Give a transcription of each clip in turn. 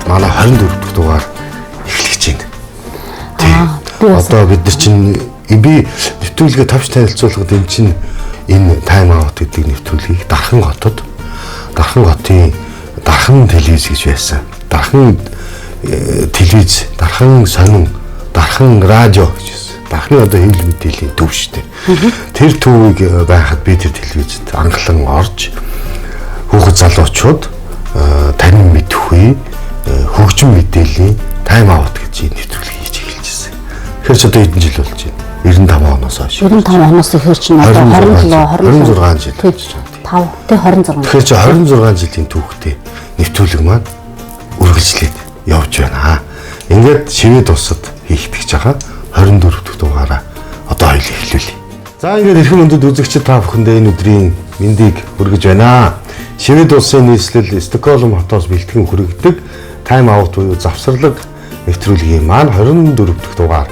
манай 24 дахь дугаар эхлэж байна. Одоо бид нар чинь би нэвтрүүлгээ тавьж танилцуулахад энэ чинь энэ тайм аут гэдэг нэвтрүүлгийг Дархан хотод Дархан хотын Дархан телевиз гэж байсан. Дархан телевиз, Дархан сонин, Дархан радио гэж байсан. Дархны одоо хэвлэл мэдээллийн төв шүү дээ. Тэр төвийг байхад би тэр телевизэд анхлан орж хүүхэд залуучууд танин мэдхгүй хөгжим мэдээллийн тайм аут гэж нэвтрүүлэг хийж эхэлжсэн. Тэгэхээр ч одоо хэдэн жил болж байна? 95 оноос хойш. 95 оноос ихэр чинь одоо 26 жил болж байна. 5 тэг 26. Тэгэхээр чи 26 жилийн түүхтэй нэвтрүүлэг маань үргэлжлээд явж байна. Ингээд шивэд усад хийх гэж байгаа 24 дахь дугаараа одоо хоёул эхлүүлье. За ингээд эрхэм өндөд үзэгчид та бүхэндээ энэ өдрийн мэндийг хүргэж байна. Шивэд улсын нийслэл Стокгольм хотоос бэлтгэн хүргэдэг тайм аут буюу завсарлаг нэвтрүүлгийн маань 24 дахь дугаар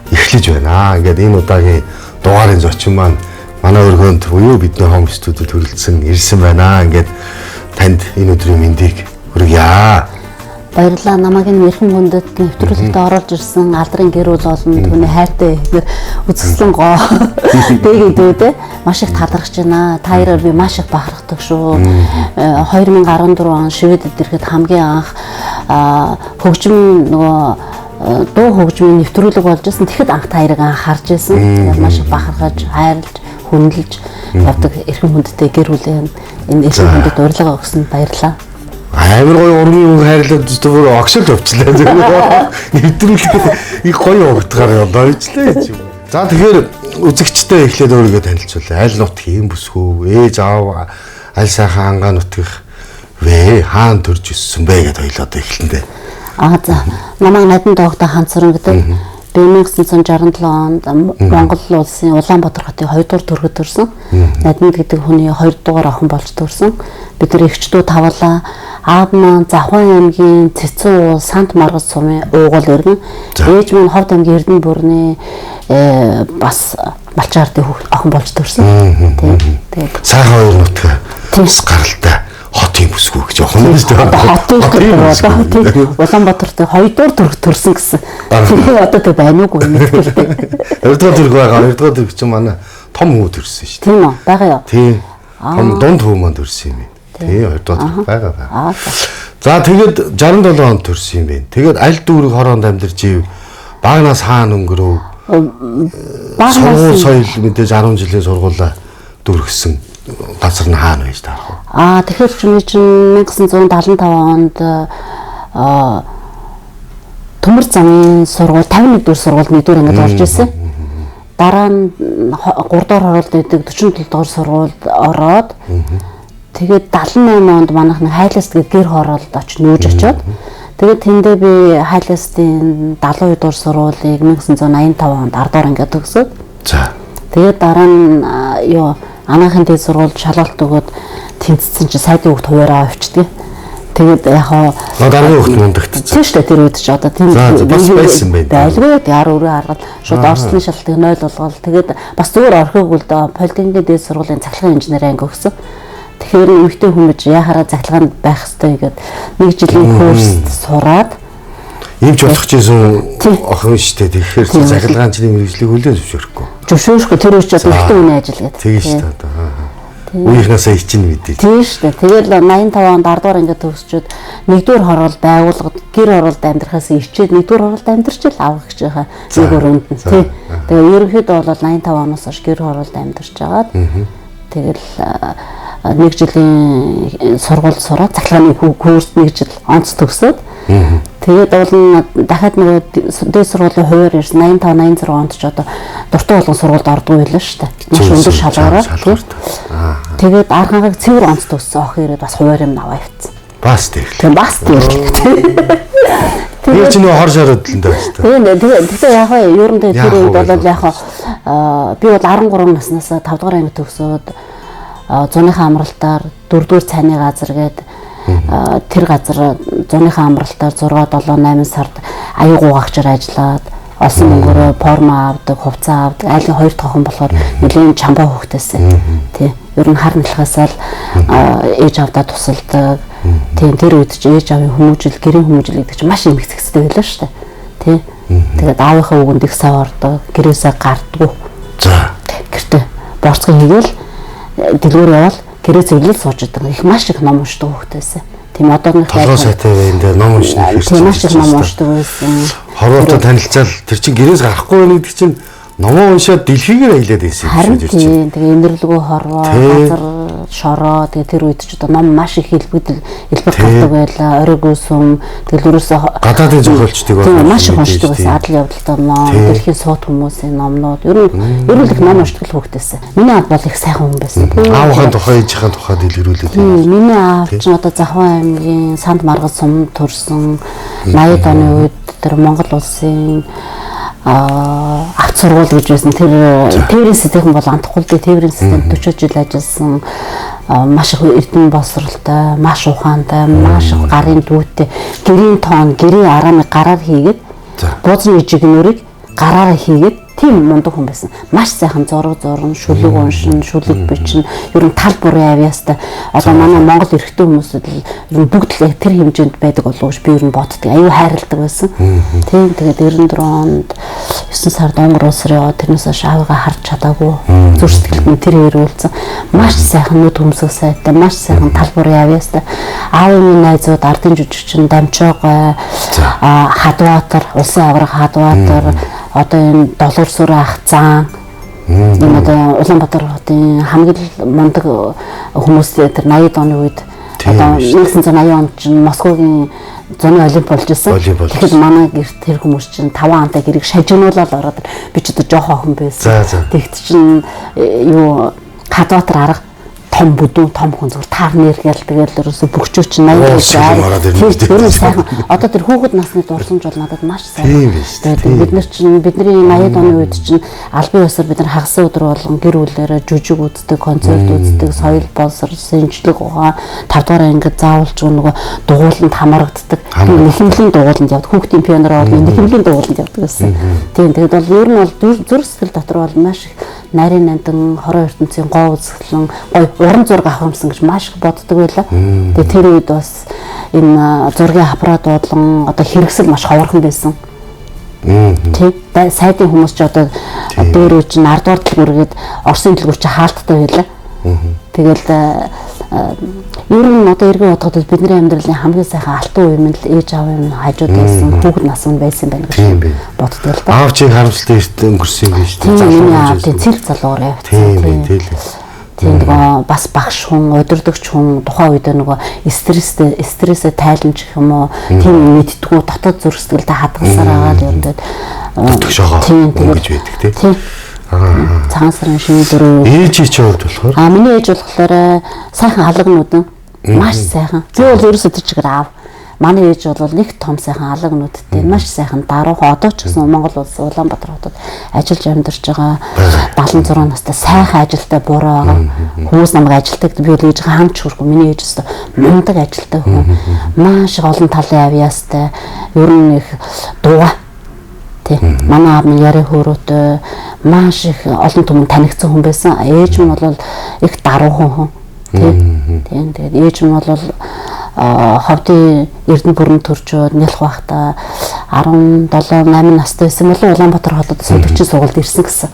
эхлэж байна. Ингээд энэ удаагийн дугаарын зочин маань манай өргөнд буюу бидний хом студид хүрэлцэн ирсэн байна. Ингээд танд энэ өдрийн мэндийг хүргье. Баярлалаа. Намайг энэ эрхэм хүндэт нэвтрүүлэгт оруулж ирсэн алдрын гэр бүл олон түүний хайртай ихнэр үзэсгэлэн гоо дээгдүүдээ маш их талархаж байна. Та хоёроор би маш их бахархдаг шүү. 2014 он шивэдэд ирэхэд хамгийн анх хөгжим нөгөө дуу хөгжмийн нэвтрүүлэг болж ирсэн. Тэгэхэд анх та хоёрыг анхаарч ирсэн. Тэгээд маш их бахархаж, хайрлаж, хүндэлж явдаг эрхэм хүндтэй гэр бүлийн энэ эрхэм хүндэт урилга өгсөн баярлалаа. Амар гоё урмын үг хайрлаад зүгээр огшол явчлаа. Нэвтрүүлэг их гоё өгдөгөр явлаачлаа юм. За тэгэхээр үзэгчтэй эхлээд өөрийгөө танилцуулъя. Аль нутгийн бүсгүй, ээж аав, аль сайхан ангаа нутгих вэ? Хаана төрж өссөн бэ гэдээ хоёул одоо эхлэндээ. За намайг Надин доогтой Ханцран гэдэг. Би 1967 онд Монгол улсын Улаанбаатар хотын 2 дугаар төргөд төрсөн. Надин гэдэг хүний 2 дугаар охин болж төрсөн. Бид нар эгчдүү тавлаа. Аав маань Завхан аймгийн Цэцэн Сант Маргас сумын уугуул иргэн. Ээж маань Ховд аймгийн Эрдэнэ бүрний бас Балчаардын охин болж төрсөн. Тэгээд сайхан хоёр нутгаа тус гаралтай хотын бүсгүй гэж явах юм шүү дээ. Улаанбаатарт 2 дугаар төргөд төрсөн гэсэн. Тэгээ одоо тэг байна уугүй мэдгэлтэй. 2 дугаар төрг байгаа. 2 дугаар төрг чинь манай том хүү төрсөн шүү дээ. Тийм үү? Бага юу? Тийм. Том дунд хүү маань төрсөн юм. Тийм 2 дугаар төрг байгаа. За тэгээд 67 онд төрсөн юм байна. Тэгээд аль дүүрэг хороонд амьдарч ив багнаас хаана өнгөрөв? Сургууль соёл мэдээж 10 жилийн сургуулаа дүргсэн газар нь хаана байж таарах вэ? Тэгэхээр чинь 1975 онд Төмөр замын сургууль 51 дугаар сургуульд 1-р ангид орж ирсэн. Дараа нь 3 дугаар хороолт гэдэг 47 дугаар сургуульд ороод тэгээд 78 онд манайх нэг хайласт гэдэг гэр хороолд нүүж очиод тэгээд тэндээ би хайластын 72 дугаар сургуулийг 1985 онд 10 дугаар ангид төгсөөд. За. Тэгээд дараа нь анаахын дэд сургуульд шалгалт өгөөд тэнцсэн чи сайдын хөвгт хуваараа авчдаг. Тэгээд яг дараагийн хөвгт мундагтсан. Тийм шүү дээ тэр үед ч одоо тийм байсан байх. Байлгүй яар өрөө харгаад шууд орсны шалтгаан 0 болгоод тэгээд бас зүгээр орхигүй л доо политикийн дэд сургуулийн цахилгаан инженери анги өгсөн. Тэгэхээр эмэгтэй хүмүүс яхаараа цахилгаанд байх хэрэгтэй гэдэг нэг жилийн курст сураад Ийм ч болох гэсэн охин шүү дээ. Тэгэхээр цахилгаанчны мэргэжлийг хүлээн зөвшөөрөхгүй. Зөвшөөрөхгүй тэр үуч одоо ихтэй үний ажил гэдэг. Тийм шүү дээ одоо. Үеийнхнээсээ хичнээн мэдээ. Тийм шүү дээ. Тэгэл 85 онд 10 дугаар ингээд төгсчөөд 1-р хороолт байгууллагад гэр оролт амьдрахаас ичээд 1-р хороолт амьдарч л авах гэж байгаа. Нэг өрөөнд нь тий. Тэгээ ерөнхийдөө бол 85 оноос хойш гэр хороолт амьдарч байгаад тэгэл нэг жилийн сургууль сураад цахилгааны курс нэг жил онц төгсөөд тэгээд бол дахиад нөгөө дэд сургуулийн хуваар ирсэн 85 86 онд ч одоо дуртай болгон сургуульд ордгоо байлаа шүү дээ. Маш өндөр шалгаараа. Тэгээд архангааг цэвэр онц төгссөн ох ирээд бас хуваар юм аваа явцсан. Бас тэр. Тэгээд бас тэр. Тэр чинь нөгөө хор шарууд л энэ байна. Тэгээд яг хаа ерөндөө тэр үед бол яг би бол 13 наснаас 5 дугаар анги төгсөөд зуныхаа амралтаар 4-р цайны газар гээд тэр газар зуныхаа амралтаар 6 7 8 сард аян гуугагчаар ажиллаад олсон мөнгөөрөө форма авдаг, хувцас авдаг. Айлын 2 тохон болохоор нэлийн чамбаа хөөхтэйсэн. Тий. ер нь хар нэлхээс л ээж авдаа тусалдаг. Тийм тэр үед ч ээж авийн хүмүүжил, гэрийн хүмүүжил гэдэг чинь маш эмгцэгцтэй байлаа шүү дээ. Тий. Тэгээд аавынхаа үгэнд их сав ордог, гэрээсээ гардггүй. За. Гэртээ борцгоо хийгээл дэлгүүр явал гэрээ цэглэл сууж идэг. Их маш их ном уншдаг хүүхдээсээ. Тийм одооных толгой сайтай байна дээр ном уншна гэж тийм маш их ном уншдаг байсан. Хорвоотой танилцал тэр чинь гэрээс гарахгүй байна гэдэг чинь номоо уншаад дэлхийгээр аялаад байсан юм шиг тийм. Тэгээ инэрлэгөө хорвоо, газар шороо тэгээ тэр үед ч одоо ном маш их хэлбэр гардаг байлаа. Оройгүй сүм тэгэл ерөөсөө гадаадын зохиолчдыг маш их уншдаг байсан. Адал явдалтай ном, дэлхийн сууд хүмүүсийн номнууд ер нь их ном уншдаг хүүхдээсээ. Миний аав бол их сайхан хүн байсан. Аавынхаа тухай, ээжийнхээ тухай дэлгэрүүлээд. Миний аав ч одоо Завхан аймгийн Санд Маргал сумд төрсэн 80-ад оны үед тэр Монгол улсын авц сургууль гэж байсан. Тэр тээврийн систем бол антахгүй дээ. Тээврийн системд 40 жил ажилласан маш их эрдэм боловсролтой, маш ухаантай, маш их гарын дүүтэй, гэрийн тоон, гэрийн арааны гараар хийгээд буузны ижигнүүрийг гараараа хийгээд тийм мундаг хүн байсан. Маш сайхан зураг зурна, шүлэг уншин, шүлэг бичнэ. Ер нь тал бүрийн авьяастай. Одоо манай Монгол эрэгтэй хүмүүсд ер нь бүгд л тэр хэмжээнд байдаг болов уу гэж би ер нь боддог. Аюу хайрладаг байсан. Тийм тэгээд 94 онд 9 сард Монгол улс руу яваад тэрнээс хойш аавыгаа харж чадаагүй. Зүр сэтгэлд нь тэр хэрүүлсэн. Маш сайхан нүд хөмсөг сайтай, маш сайхан тал бүрийн авьяастай. Аавын найзууд ардын жүжигчин Дамчоогой, Хадбаатар, Улсын авраг Хадбаатар, одоо энэ доллар сүр ах зан энэ одоо Улаанбаатар хотын хамгийн мундаг хүмүүстэй тэр 80-ад оны үед одоо 1980 онд чинь Москвагийн зуны олимп болж ирсэн. Тэгэхээр манай гэрт тэр хүмүүс чинь 5 антай гэрийг шажигнуулаад ороод би ч одоо жоох охин байсан. Тэгт чинь юу Хадбаатар арга том бүдүүн том хүн зүгээр таарны иргээл тэгэл ерөөсө бөхчөө чинь 80 гэж сайхан одоо тэр хүүхэд насны дурсамж бол надад маш сайхан. Тэгээд бид нар чинь бидний 80-ад оны үед чинь албан ёсоор бид нар хагас өдөр болгон гэр бүлээрээ жүжиг үздэг, концерт үздэг, соёл боловсрол, шинжлэх ухаан 5 дугаар ангид заавалж нөгөө дугууланд хамрагддаг. Нэхэмлийн дугууланд явдаг. Хүүхдийн пионероо бол нэхэмлийн дугууланд явдаг гэсэн. Тийм тэгээд бол ер нь бол зүрх сэтгэл дотор бол маш их нарийн нандин, хорон ертөнцийн гоо үзэсгэлэн гой уран зураг авахмсан гэж маш их боддог байлаа. Тэгээ тэр үед бас энэ зургийн аппарат бодлон одоо хэрэгсэл маш ховорхон байсан. Тийм сайдын хүмүүс ч одоо дээр үе чинь 10 дугаар дэлгүүргээд Оросын дэлгүүр чи хаалттай байлаа. Тэгэл ер нь одоо эргэн бодоход бидний амьдралын хамгийн сайхан алтан үе юм л ээж аавын хажууд байсан хүүхэд нас нь байсан байна гэж боддог л да. Аав чинь харамсалтай эрт өнгөрсөн юм биш үү? Тийм аавын цэл залуур явчихсан. Тийм нөгөө бас багш хүн, удирдагч хүн тухайн үед нөгөө стрессээ тайламж гэх юм уу тийм мэдтгүү дотоод зүрх сэтгэлдээ хадгалсаар агаад ерөндөд дотгошоогоо ингэж байдаг тийм. Цагаан сарын шинэ дөрөв. Ээж чи хувьд болохоор миний ээж болохоор сайхан халагнууд маш сайхан. Би бол ерөөсөө тэр чигээр аав. Манай ээж бол нэг том сайхан алагнуудтай маш сайхан даруухан одоо ч гэсэн Монгол улс Улаанбаатар хотод ажиллаж амьдарч байгаа 76 настай сайхан ажилтай буруу байгаа. Хүмүүс намайг ажилтдаг би бол ээж хамч хүрхгүй миний ээж өстө мундаг ажилтай хүн. Маш олон талын авьяастай ер нь их дууга. Тийм. Манай аав минь ярих хөөрөөтэй маш их олон түмэн танигдсан хүн байсан. Ээж нь бол их даруухан хүн. Тийм. Тэгээд ээж нь бол ховдын Эрдэнэ бүрэн төрчөөд нялх байхдаа 17-8 настай байсан бол Улаанбаатар хотод сувгчийн сургуульд ирсэн гэсэн.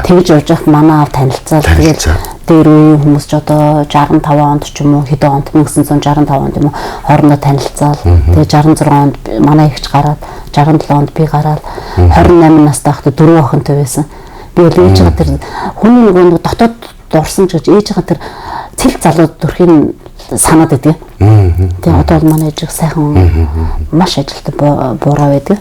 Тэгж явж байхад манай аав танилцал тэгээд дээр үеийн хүмүүс ч одоо 65 онд ч юм уу хэдэн онд 1965 онд юм уу хоорондоо танилцал. Тэгээд 66 онд манай ихч гараад 67 онд би гараад 28 настай байхдаа 4 охинтой байсан. Би бол ээжигээ тэр хүний нөгөө дотоод дурсан ч гэж ээжигээ тэр цэл залууд төрхийн санаад байдаг. Тэгээ одоо бол манай ээж сайхан маш ажилттай буураа байдаг.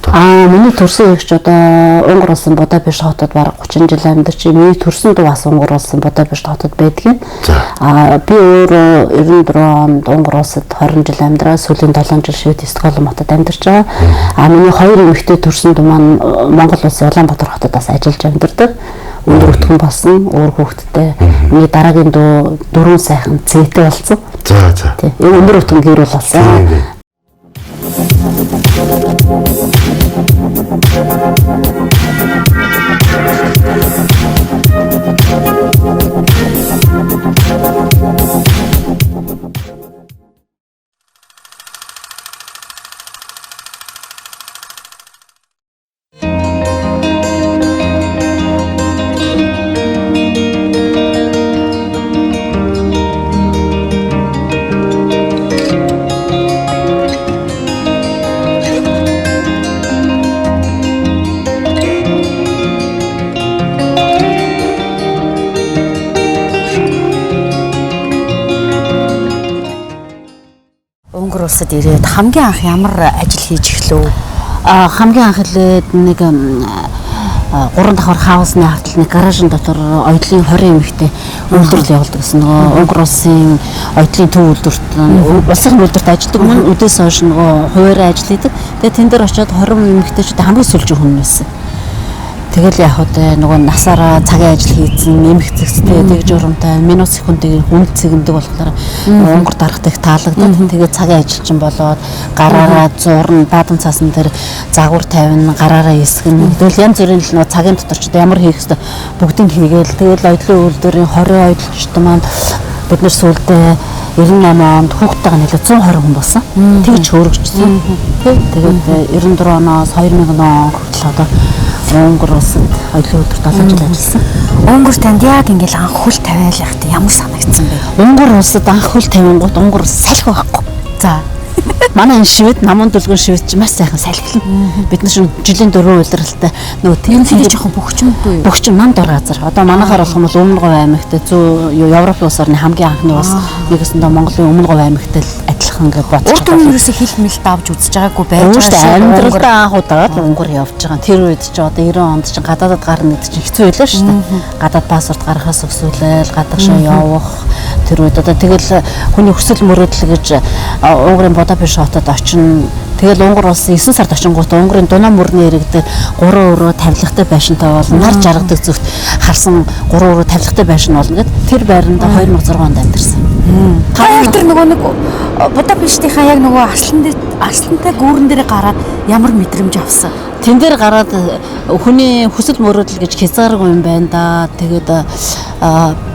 Миний төрсөн эгч одоо Унгар улсын Будапешт хотод бараг 30 жил амьдарч миний төрсөн дүү бас Унгар улсын Будапешт хотод байдаг. Би өөрөө 94 онд Унгар улсад 20 жил амьдраад сүүлийн 7 жил Швед Стокгольм хотод амьдарч байгаа. Миний хоёр эмэгтэй төрсөн дүү маань Монгол улсын Улаанбаатар хотод бас ажиллаж амьдардаг. Өндөр өтгөн болсон, өөр хүүхэдтэй. Миний дараагийн дүү 4 сайхан цээтэй болсон. За. Тийм. Өндөр өтгөн гэр бол болсон. өнгөр улсад ирээд хамгийн анх ямар ажил хийж эхлэв? Хамгийн анх хэлээд нэг 3 давхар хаусны хартал нэг гаражин дотор оёдлын 20 эмэгтэй үйлдвэрлэл явуулдаг гэсэн нөгөө Унгар улсын оёдлын төв үйлдвэрт улсын үйлдвэрт ажилладаг мөн үдээс хойш нөгөө хуваарь ажил хийдэг. Тэгээ тэн дээр очиод 20 эмэгтэйчүүд хамгийн сүүлжин хүн байсан. Тэгэл яг хөө нөгөө насаараа цагийн ажил хийсэн эмх зэгцтэй тэгж урамтай минут секундын хүнд цэгэмдэг болохоор Унгар дарахтай их таалагдаад тэгээд цагийн ажилчин болоод гараараа зурн бадан цаасан дээр загвар тавина гараараа эсгэн тэгэл янз бүрийн л нөгөө цагийн дотор ч ямар хийх хэвээр бүгдийг хийгээл тэгэл оёдлын үйлдвэрийн 20 оёдлогчтой маань бид нэр сүулдэ 98 онд хүүхдтэйгээ нэлээд 120 хүн болсон. Тэгж хөргөжсөн. Тэгээд 94 оноос 2000 он хүртэл одоо Унгар улсад оёдлын үйлдвэрт 7 жил ажилласан. Унгар танд яг ингээл анх хөл тавиал яхад ямар санагдсан бэ? Унгар улсад анх хөл тавингууд Унгар улс салхи байхгүй. За. Манай энэ шивэд намын дүлгэн шивэд ч маш сайхан салхилна. Бид нар шинэ жилийн 4 удирдалтай нөгөө тийм жоохон бөхчмөдөө юу? Бөхчм манд дор газар. Одоо манайхаар болох юм бол Өмнө Говь аймагт зүү Европ улс орны хамгийн анхны улс нэгэсэндээ Монголын Өмнө Говь аймагт л адилхан гэж бодож байгаа. Урд өмнө ерөөсө хил мэлд авч үзэж байгаагүй байж байгаа. Амьдралдаа анх удаад Унгар явж байгаа. Тэр үед ч одоо 90 онд ч гадаадад гарна гэдэг чинь хэцүү байлаа шүү дээ. Гадаад паспорт гаргахаас өсвөлээл гадагшаа явах тэр үед одоо тэгэл хүний хүсэл мөрөөдөл гэж Унгарын Будапешт хотод очино. Тэгэл Унгар улсын 9 сард очингууд Унгарын дунаа мөрний иргэдэд 3 өрөө тавилгатай байшинтай болно. Нар жаргадаг зүгт харсан 3 өрөө тавилгатай байшин болно гэд тэр байранд 2006 онд амьдэрсэн. Та яг тэр нөгөө нэг Будапештийнхаа яг нөгөө арслантай гүүрэн дээр гараад ямар мэдрэмж авсан? Тэн дээр гараад хүний хүсэл мөрөөдөл гэж хязгааргүй юм байна да. Тэгээд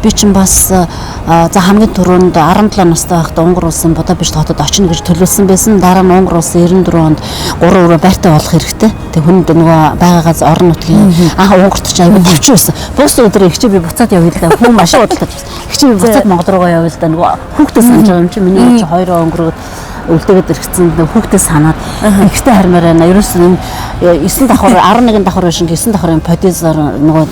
би ч бас за хамгийн түрүүнд 17 настай байхдаа Унгар улсын Будапешт хотод очино гэж төлөвлөсөн байсан. Дараа нь Унгар улсын 94 онд 3 өрөө байртай болох хэрэгтэй. Тэг хүнд нөгөө байгаагаас орон нутгийн анх Унгарт ч аягүй тавчин байсан. Бус өдөр ихчээ би буцаад явъя л да. Хүн машин удалдаг. Ихчээ би буцаад Монгол руугаа явъя л да. Нөгөө хүүхдээ санаж байгаа юм чи миний чи 2 өнгөрөөд үлдээгээд ирсэн хүүхдээ санаад ихтэй хармаар байна. Ерөөс нь 9 давхар 11 давхар биш 9 давхарын продюсер нөгөө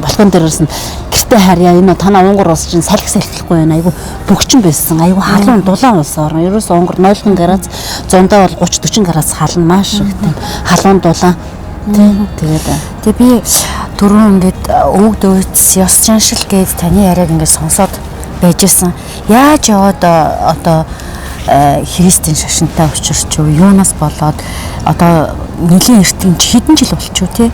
балкон дээрээс нь гэртээ харьяа энэ танаа Унгар улс чинь салхилахгүй байна. Айгу бөгчин байсан. Айгу халуун дулаан улс орно. Ерөөс Унгар нойлхон гараас зундаа бол 30 40 гараас хална маш их тийм халуун дулаан. Тэгээд би түрүүн ингээд өвөг дөөц ёс жаншил гээд таны яриаг ингээд сонсоод байжсэн. Яаж яваад одоо христийн шашинтай учирч юу юунаас болоод одоо нэлийн эртний хэдэн жил болчихоо тий.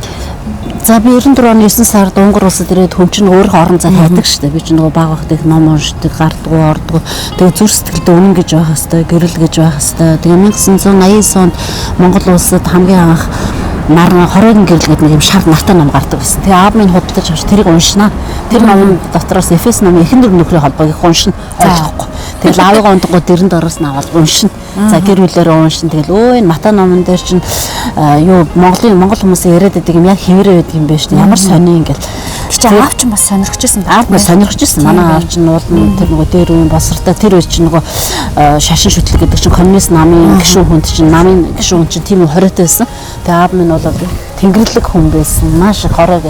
За би 94 оны 9 сард Унгар улсад ирээд хүн чинь өөрийнхөө орон зай хайдаг шүү дээ. Би чинь нөгөө баг багт их ном уншдаг, гардгуу, ордгоо. Тэгээ зүр сэтгэлдээ үнэн гэж байх хэвээр, гэрэл гэж байх хэвээр. Тэгээ 1989 онд Монгол улсад хамгийн анх нар хороогийн гэрэл гэдэг нэг юм шар нартай ном гардаг байсан. Тэгээ аав минь худалдаж авч тэрийг уншнаа. Тэр номын дотроос Эфес номын эхэн дөрөв нөхрийн холбоог их уншина. Ойлгохгүй. Тэгэл аавыгаа ундгоо дэрэнд ороос нь аваад уншина. За гэр бүлээрээ уншин. Тэгэл өө энэ Мата номон дээр чинь юу Монгол хүмүүсийн яриад байдаг юм яг хэвээрээ байдаг юм байна шүү дээ. Ямар сони ингээл. Чи аав чинь бас сонирхчихсан. Аав бас сонирхчихсан. Манай аав чинь уулын тэр нөгөө дээр үеийн босролтой тэр үе чинь нөгөө шашин шүтлэг гэдэг чинь коммунист намын гишүүн хүнд чинь намын гишүүн чинь тийм хориотой байсан. Тэгээ аав минь бол тэнгэрлэг хүн байсан. Маш их хорог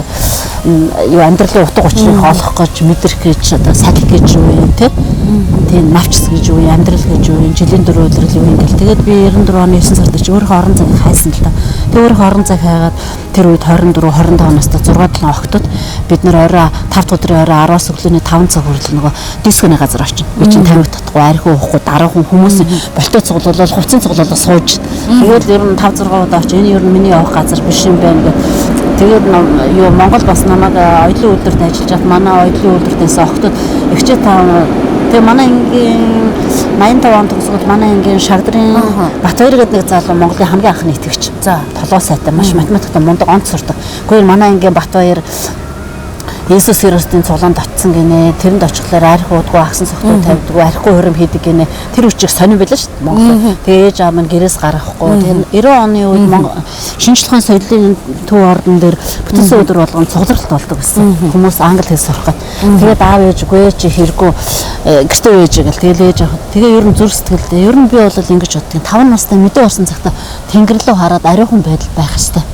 юу амьдралын утга учирыг олох гэж мэдрэх гэж одоо салхи гэж юу юм те. Тийм навчс гэж юу амьдрал гэж юу жилийн 4 өдрөл юу ингээл. Тэгээд би 94 оны 9 сард чи өөрийнхөө орон цагийг хайсан л да. Тэгээ өөрийнхөө орон цаг хайгаад тэр үед 24 25 настай 6-7 охтод бид нэр орой 5 дахь өдрийн орой 10-аас өглөөний 5 цаг хүртэл нөгөө дисконы газар очив. Би чинь тамиг татахгүй архи уухгүй дараа хүн хүмүүс болтой цуглуулал хувцсын цуглуулал сууж. Тэгээд ер нь 5 6 удаа очив. Энэ ер нь миний явах газар биш юм байна гэх. Тэгээд юу Монгол бас намайг оюутлын үйлдвэрт ажиллаж хат манай оюутлын үйлдвэртээс охтод ихчээ таа. Тэгээ манай ангийн 85 он төгсгөл манай ангийн Шагдрын Батбаяр гэдэг нэг залуу Монголын хамгийн анхны итгэгч. За толгой сайтай маш математикт мундаг онц сурдаг. Гэхдээ манай ангийн Батбаяр Есүс Христосийн цуглаанд очсон гинэ. Тэрэнд очихлоор архи уудгүй агсан сохтуу тавьдаг, архигүй хөрөм хийдэг гинэ. Тэр үчиг сонирн байлаа шүү дээ Монгол. Тэгээ ээж аав минь гэрээс гарахгүй. Тэгээ 90 оны үед шинжлэх ухааны соёлын төв ордон дээр бүтэнсэн өдөр болгон цугларалт болдог гэсэн. Хүмүүс англи хэл сурах гээд. Тэгээд аав ээжгүй чи хэрэггүй гэртээ ээж гэл тэгэл ээж авах. Тэгээ ер нь зүр сэтгэлдээ. Ер нь би бол ингэж боддог. 5 настай мэдээ болсон цагта тэнгэр рүү хараад ариухан байдал байх хэвээр.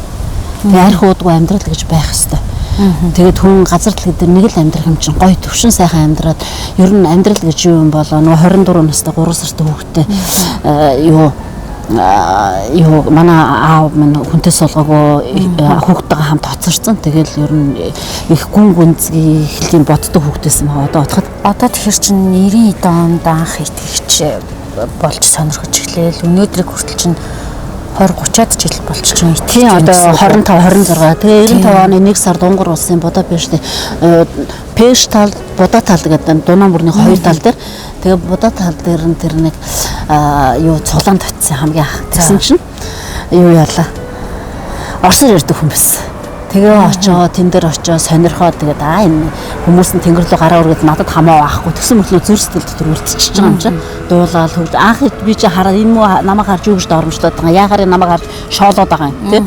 Тэгээ архи уудгүй амьдрал гэж байх хэвээр. Тэгээд хүн газар дэлхий дээр нэг л амьдрах юм чинь гоё төвшин сайхан амьдраад ер нь амьдрал гэж юу юм болоо нөгөө 24 настай 3 сартай хүүхдтэй манай аав минь хүнтэй суулгаагүй хүүхдтэйгээ хамт хоцорсон. Тэгэл ер нь их гүн гүнзгий эхлийн боддог хүүхдээс юм одоо бодоход. Одоо тэгэхээр чинь 90 онд анх итгэгч болж сонирхож эхлээл өнөөдрийг хүртэл чинь 20-30-аад жил болчихж байна. Тийм одоо 25 26. Тэгээ 95 оны 1 сар Дунгар улсын Будапештт Пеш тал Будаа тал гэдэг Дунаа мөрний хоёр тал дээр тэгээ Будаа тал дээр нь тэр нэг цулаан татсан хамгийн анх. Тэгсэн чинь юу яалаа. Орсоор ирдэг хүн байсан. Тэгээ очоо тэн дээр очоо сонирхоод тэгээд энэ хүмүүс нь тэнгэр рүү гараа өргөд надад хамаа авахгүй тэгсэн мөртлөө зүр сэтгэлд төр үлдчихэж байгаа юм чинь дуулаад хөвд анх би чи хараад энэ муу намайг харж юу гэж доромжлоод байгаа яагаар намайг харж шоолоод байгаа юм тий.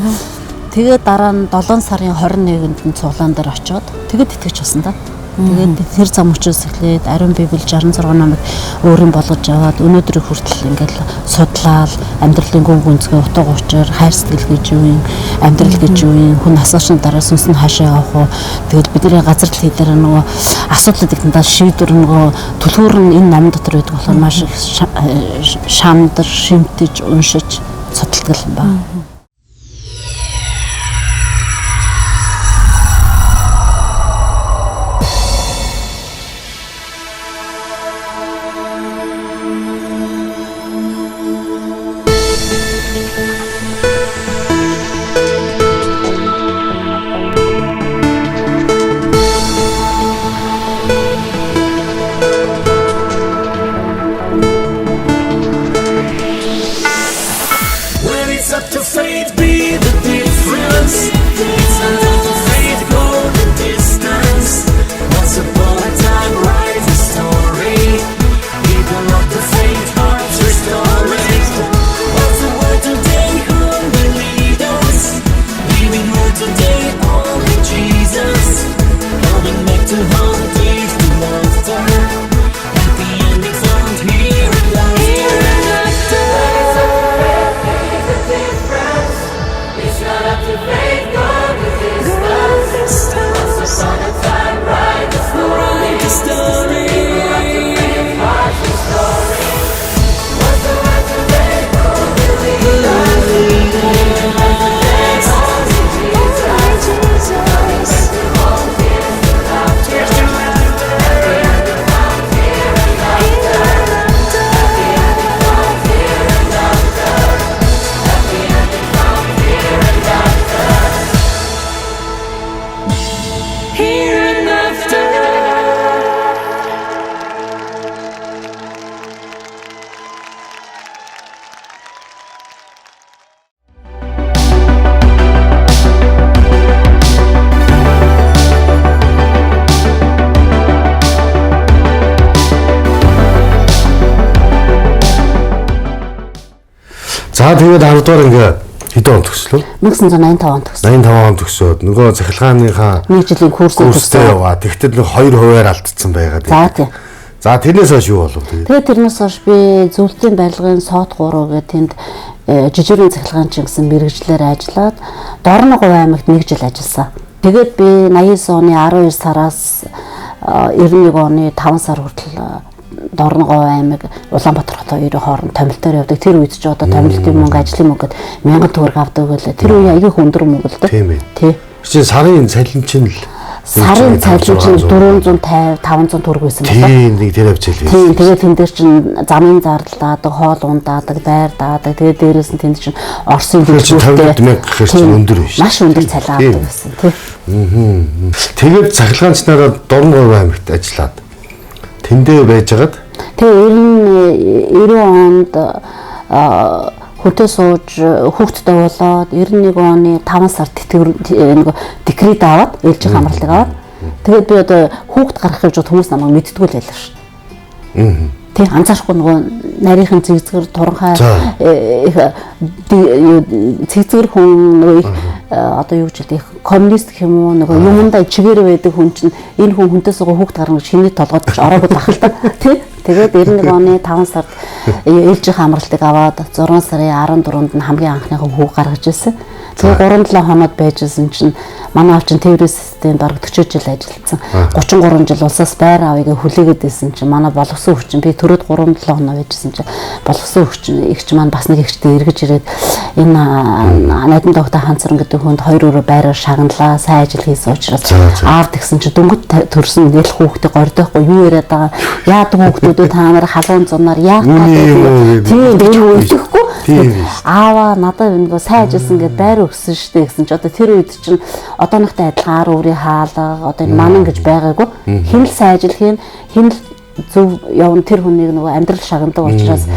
Тэгээд дараа нь 7 сарын 21-нд нь цуглаан дээр очоод тэгээд итгэж болсон да. Тэгээд тэр зам учраас эхлээд ариун библи 66 номыг өөрийн болгож аваад өнөөдрийг хүртэл ингээл судлаад амьдралын гүн гүнзгий утга учир хайр сэтгэл гэж юу юм амьдрал гэж юу юм хүн асуушны дараа сүнс нь хаашаа явах уу тэгээд бидний газар дэлхий дээр нөгөө асуудлуудыг дандаа шийдвэр нөгөө түлхүүр нь энэ ном дотор байдаг болохоор маш их шамдар шимтэж уншиж судалдаг юм байна. За тэгээд 10 дугаар ингээ хэдэн он төгслөө? 1985 он төгсөн. 85 он төгсөөд нөгөө цахилгааныхаа 1 жилийн курсээ яваа. Тэгтэл нэг 2 хувиар алдсан байгаад. За тийм. За тэрнээс хойш юу болов тэгээд? Тэгээд тэрнээс хойш би зөвлөлтийн барилгын сот 3 гэх тэнд жижигхэн цахилгаанчин гэсэн мэрэгчлэр ажиллаад Дорно говь аймагт 1 жил ажилласан. Тэгээд би 89 оны 12 сараас 91 оны 5 сар хүртэл Дорно говь аймаг Улаанбаатар хотын хоёрын хооронд томилтоор явдаг. Тэр үед ч одоо томилтын мөнгө, ажлын мөнгөд 1000 төгрөг авдаг байлаа. Тэр үе аягүй өндөр мөнгө л дээ. Тийм ээ. Тий. Чи сарын цалинчин л сарын цалинчин 450 500 төгрөг байсан байна. Тийм нэг тэр авчил. Тийм тэгээд тэн дээр чин замын зардалдаадаг, хоол ундаадаг, байр даадаг. Тэгээд дээрээс нь тэнд чин Орсын дэвшүүлтэй 50,000 гэхэр чин өндөр биш. Маш өндөр цалин авдаг байсан тий. Тэгээд цахилгаанчнараа Дорно говь аймагт ажиллаад тэндээ байжгаад тэгээ 90 онд хүнтэй сууж хүүхдтэй болоод 91 оны 5 сард нэг декрет аваад ээлжийн хамралыг аваад тэгээд би одоо хүүхд гарах гэж хүмүүс намайг мэддэггүй л байлаа шүү. Тэг анзаарахгүй нөгөө нарийнхан цэгцгэр туранхай цэгцгэр хүн нөгөө одоо юу гэж хэлдэг коммунист гэх юм уу нөгөө юмдаа чигээр байдаг хүн чинь энэ хүн хүнтэй суугаа хүүхд гарна гэж шиний толгойд ч ороогүй байх л та тий. Тэгээд 91 оны 5 сард ээлжийн хамралтыг аваад 6 сарын 14-нд нь хамгийн анхныхаа хүүг гаргаж ирсэн. Тэгээ 3-7 хоноод байжсэн чинь манай авчин тээврийн системд бараг 40 жил ажилласан. 33 жил улсаас байр авъяг хүлээгээд байсан чинь манай боловсон хүчин би төрөөд 3-7 хоноо байжсэн чинь боловсон хүчин ихч маань бас нэг ихчтэй эргэж ирээд энэ найдан тогтоо ханцран гэдэг хүнд 2 өрөө байраар шагналаа, сайн ажил хийсэн учраас аав тэгсэн чинь дөнгөж төрсөн нэл хүүхдээ гордохгүй юу яриад байгаа. Яадаг хүүхдүүдээ та нар халуун зунаар яах гэдэг. Тийм өөдөхгүй. Аава надад энэ сайн ажилласан гэдээ байр өгсөн штэ гэсэн чи одоо тэр үед чинь одооныхтой адилхан өөрийн хаалга одоо энэ манан гэж байгаагүй. Хэн л сайн ажил хийн, хэн л зөв явна тэр хүнийг нөгөө амьдрал шагнадаг учраас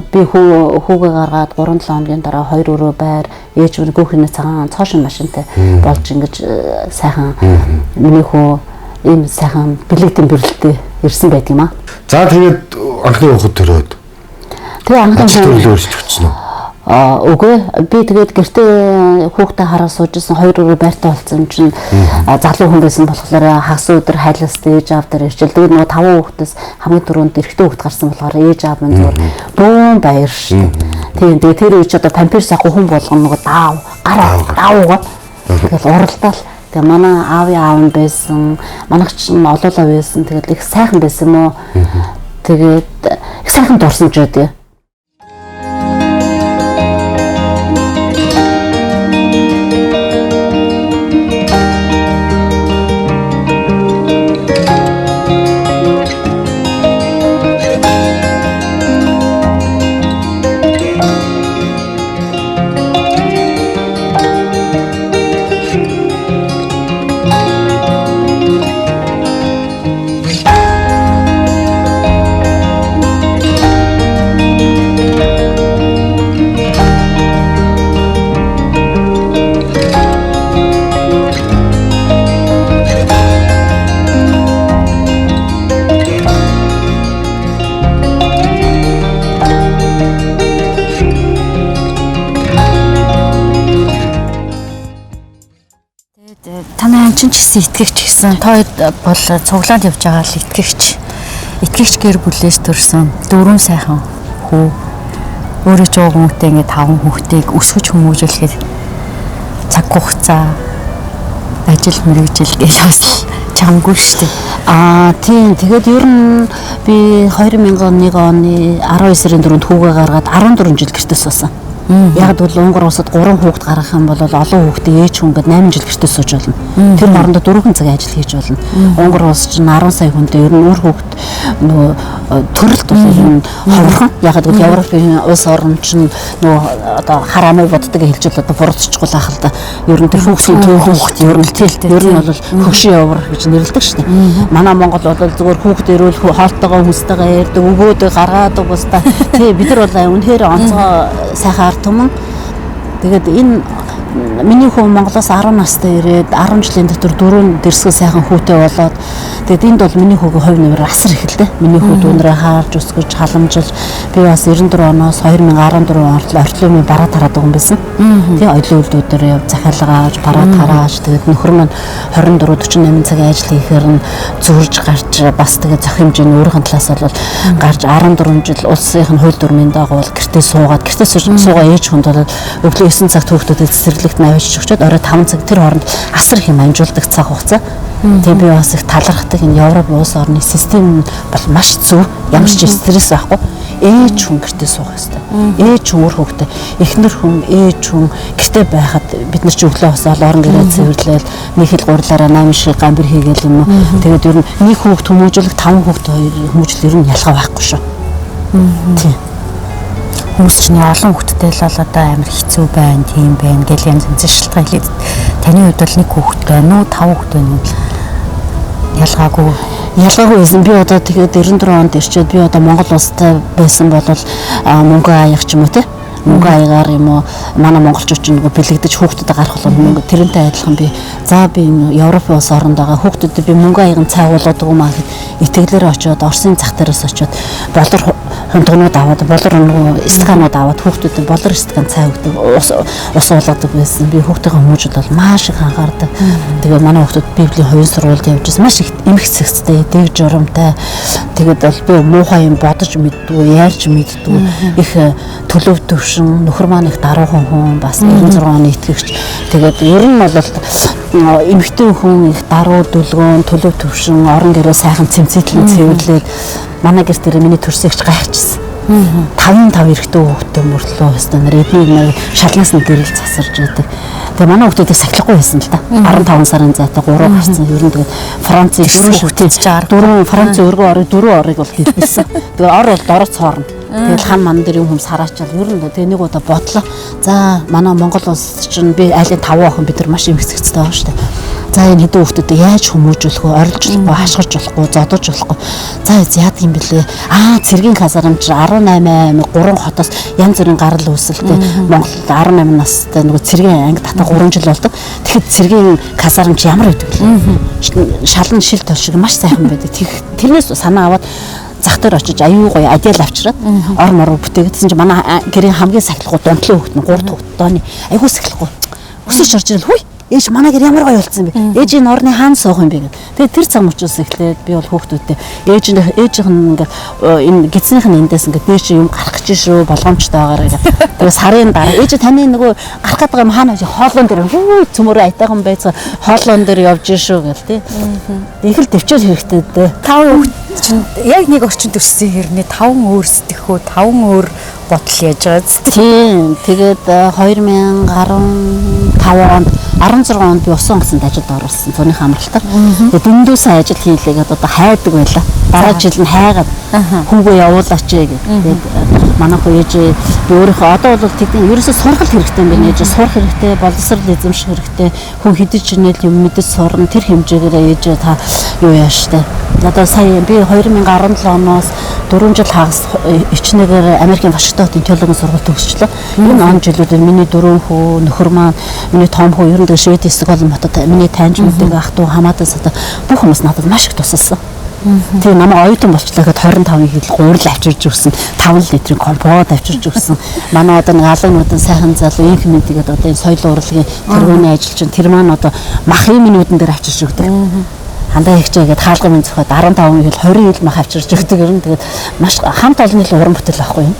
би хүүгээ гаргаад 3-7 хоногийн дараа 2 өрөө байр ээж минь гөөхний цагаан цоошин машинтай болж ингэж сайхан миний хүү ийм сайхан билетийн бэрэлттэй ирсэн байт юм аа. За тэгээд анхны хүүхэд төрөөд. Тэгээ анхны хүүхэд өөрчлөж өгсөн үү? Үгүй би тэгээд гэртээ хүүхдээ хараа суужсэн 2 өрөө байртай болсон чинь залуу хүн байсан болохоор хагас өдөр хайластай ээж аав дээр ирчил. Тэгээд нөгөө 5 хүүхдээс хамгийн түрүүнд эрэгтэй хүүхд гарсан болохоор ээж аав минь зүгээр бөөн баяр шүү дээ. Тийм тэгээд тэр үе ч одоо памперс авах хүн болгоно нөгөө даавгаа тэгэл уралдаал. Тэгээ манай аавын аав нь байсан, манайч нь олоолаа байсан. Тэгээд их сайхан байсан юм уу? Тэгээд их сайхан дурсан ч үү. Танай ч гэсэн итгэгч гэсэн. Тоо бол цуглаанд явж байгаа л итгэгч. Итгэгч гэр бүлээс төрсөн 4 сайхан хүү. Өөрөө ч хүмүүстэй ингээд 5 хүүхдийг өсгөж хүмүүжүүлэхэд цаг хугацаа ажил мэргэжил гэж бас чамгүй шүү дээ. Тийм. Тэгээд ер нь би 2001 оны 19 сарын 4-нд хүүгээ гаргаад 14 жил гэртээ суусан. Яг бол Унгар улсад 3 хүүхэд гаргах юм бол олон хүүхдээ ээж хүн гээд 8 жил гэртээ сууж болно. Тэр хоорондоо 4 цаг ажил хийж болно. Унгар улс чинь 10 сая хүнтэй ер нь өөр хүүхэд нөгөө төрөлт бол ер нь ховорхон. Яг л Европын улс орн чинь нөгөө одоо хараамай боддог хэлж бол одоо буруудчихгүй л ах л да. Ер нь тэр хүүхдийн төв хүүхэд ер нь тэлтэй. Ер нь бол хөгшин явар гэж нэрлэдэг шнэ. Манай Монгол бол зүгээр хүүхэд ирүүл хоолтойгоо хүнстэйгээ ярьдаг, өгөөдөө гаргаадаг баста. Тий бид нар бол үнэхээр онцгой сайхан түмэн. Тэгээд энэ миний хүү Монголоос 10 настай ирээд 10 жилийн дотор 4 дэрсгэл сайхан хүүтэй болоод тэгээд энд бол миний хүүгийн хувь нэмэр асар их л дээ. Миний хүү дүүнрээ хаарж өсгөж халамжилж би бас 94 оноос 2014 онд орчлын бараа тараад байгаа юм байсан. Тэгээ оюулын үйлдвэрээр яв захиалга авч бараа тарааж тэгээд нөхөр маань 24-48 цагийн ажил хийхээр нь зурж гарч бас тэгээд зах хэмжээний өөрийнх нь талаас бол гарч 14 жил улсын хууль дүрмийн дагуу гэртээ суугаад гэртээ суугаа ээж хүнд бол өглөө 9 цагт хүүхдүүдэд цэцэрлэгт навьж өгчөөд орой 5 цаг тэр хооронд асар их юм амжуулдаг цаг хугацаа. Тэгээ би бас их талархдаг энэ Европ улс орны систем бол маш зөв. Ямар ч стресс байхгүй. Ээж хүн гэртээ суух ёстой. Ээж хүн өөр хүүхдээ эхнэр хүн ээж хүн гэртээ байхад бид нар ч өглөө хосоол орон гэрээ цэвэрлээл нэг хэл гурлаараа 8 шиг гамбар хийгээл юм уу. Тэгээд ер нь нэг хүүхд хүмүүжүүлэх 5 хүүхд хүмүүжил ер нь ялгаа байхгүй шүү. Тийм. Хүмүүс чинь олон хүүхдтэй л одоо амар хэцүү байна, тийм байна гэл янз янз шалтгаан хэлээд таны хувьд бол нэг хүүхд байна уу, 5 хүүхд байна уу? Ялгаагүй байсан. Би одоо тэгээд 94 онд ирчээд би одоо Монгол улстай байсан бол мөнгө аяах ч юм уу те. Мөнгө аягаар юм уу манай монголчууд ч нэг бэлэгдэж хүүхдүүдэд гарах бол мөнгө тэрнтэй адилхан би би Европын улс оронд байгаа хүүхдүүдэд би мөнгө аягийн цай болоод байгаа маа гэд итгэлээр очиод Оросын зах дээрээс очиод болор хунтгнууд аваад болор нөгөө стаканууд аваад хүүхдүүдэд болор стакан цай өгдөг, ус уулгадаг байсан. Би хүүхдийн хүмүүжил бол маш их анхаардаг. Тэгээ манай хүүхдүүд Библийн хувийн сургуульд явж байсан. Маш их эмх цэгцтэй, дэг журамтай. Тэгээд бол би муухай юм бодож мэддгүй, яарч мэддгүй. Их төлөв төвшин, нөхөр маань их даруухан хүн, бас 96 оны итгэгч. Тэгээд ер нь бол эмэгтэй хүн их даруу дүлгөөн, төлөв төвшин, орон гэрээ сайхан цэмцэтлэн цэвэрлээд манай гэрт дээр миний төрсөгч гайхчихсан. 5 эрэгтэй хүүхдтэй мөрлөө хэвээр нэр эднийг шалнаас нь гэрэл засарж байдаг. Тэгээ манай хүүхдүүдийг сахилахгүй байсан л да. 15 сарын зайтай 3 гарсан. Ер нь тэгээд Францын 4 хүүхдтэй 4 Францын өргөн орыг 4 орыг бол дэлбэлсэн. Тэгээ ор бол дороо цоорно. Тэгэл хан ман дээр юм хүм сараачаал ер нь тэгээ нэг удаа бодлоо. За манай Монгол улс чинь би айлын 5 охин бид нар маш их хэцэгцтэй байгаа шүү дээ. За энэ хэдэн хүүхдүүдэд яаж хүмүүжүүлэх вэ? Орилжлохгүй, хашгирч болохгүй, зодож болохгүй. За яад юм бэлээ. Цэргийн казармч 18 3 хотоос янз бүрийн гарал үүсэлтэй Монголд 18 настай нөгөө цэргийн анги татаа 3 жил болдог. Тэгэхэд цэргийн казармч ямар байдаг вэ? Шалан шил тол шиг маш сайхан байдаг. Тэрнээс санаа аваад зах дээр очиж аюу гоё адиал авчираад ор мороо бүтээгээдсэн чинь манай гэрийн хамгийн сахилахгүй дунтлын хүүхэд нь 3 дахь дооны аюу сахилахгүй. Өсөж орж ирэл хүй ээж манай гэр ямар гоё болцсон бэ? Ээж энэ орны хаан суух юм бэ гэдэг. Тэгээд тэр цаг мөчөөс эхлээд би бол хүүхдүүдтэй ээжийнх нь ингээ энэ гидснийх нь эндээс ингээ би чи юм гарах гэж шүү болгоомжтой байгаарай гэдэг. Тэгээд сарын дараа ээж таны нөгөө гарах гэдэг юм хаана хоолон дээр хүү цөмөрөө айтайхан байцаа хоолон дээр явж шүү гэл тий. Их л дэвчэл хэрэгтэй дээ. 5 чинь яг нэг орчин төрсөн хэрнээ 5 өөр сэтгэхүй 5 өөр бодол яаж байгаа зү. Тийм. Тэгээд 2015 онд 16 онд би усан онгоцонд ажилд орсон. Зуны хамралтаар. Тэгээд дөндөө сайн ажил хийлээгээд одоо хайдаг байлаа. Дараа жил нь хайгаад хүүгээ явуулаач гэдэг. Тэгээд манай хөө ээж би өөрийнхөө одоо бол тэдний ерөөсөө сургал хэрэгтэй юм байна. Ээж сурах хэрэгтэй, боловсрол эзэмших хэрэгтэй. Хүн хэдэж чинэл юм мэдэж сурна. Тэр хэмжээгээр ээж та юу яаш штэ. Одоо сая би 2017 оноос 4 жил хагас ичнэгээр Америкийн Вашингтон теологийн сургууль төгсчлөө. Энэ он жилүүдээр миний 4 хүү нөхөр маань, миний том хүү ер нь Швед Стокгольм хотод миний таньж мэддэг ах トゥ хамаатаас одоо бүх хүмүүс надад маш их тусалсан. Тэгээ намайг оюутан болчлаа гэхэд 25-ыг хэл гуйрал авчирж өгсөн. 5 литрийн компот авчирж өгсөн. Манай одоо нэг алгануудын сайхан залуу инх мэдгээд одоо энэ соёл урлагийн тэргүүний ажилчин тэр маань одоо махын минутын дээр авчирж өгдөг. Хандаа ихчээгээд хаалга минь зөхөд 15 хэл 20 хэл мах авчирж өгдөг юм. Тэгээд маш хамт олонны л уран бүтээл байхгүй юм.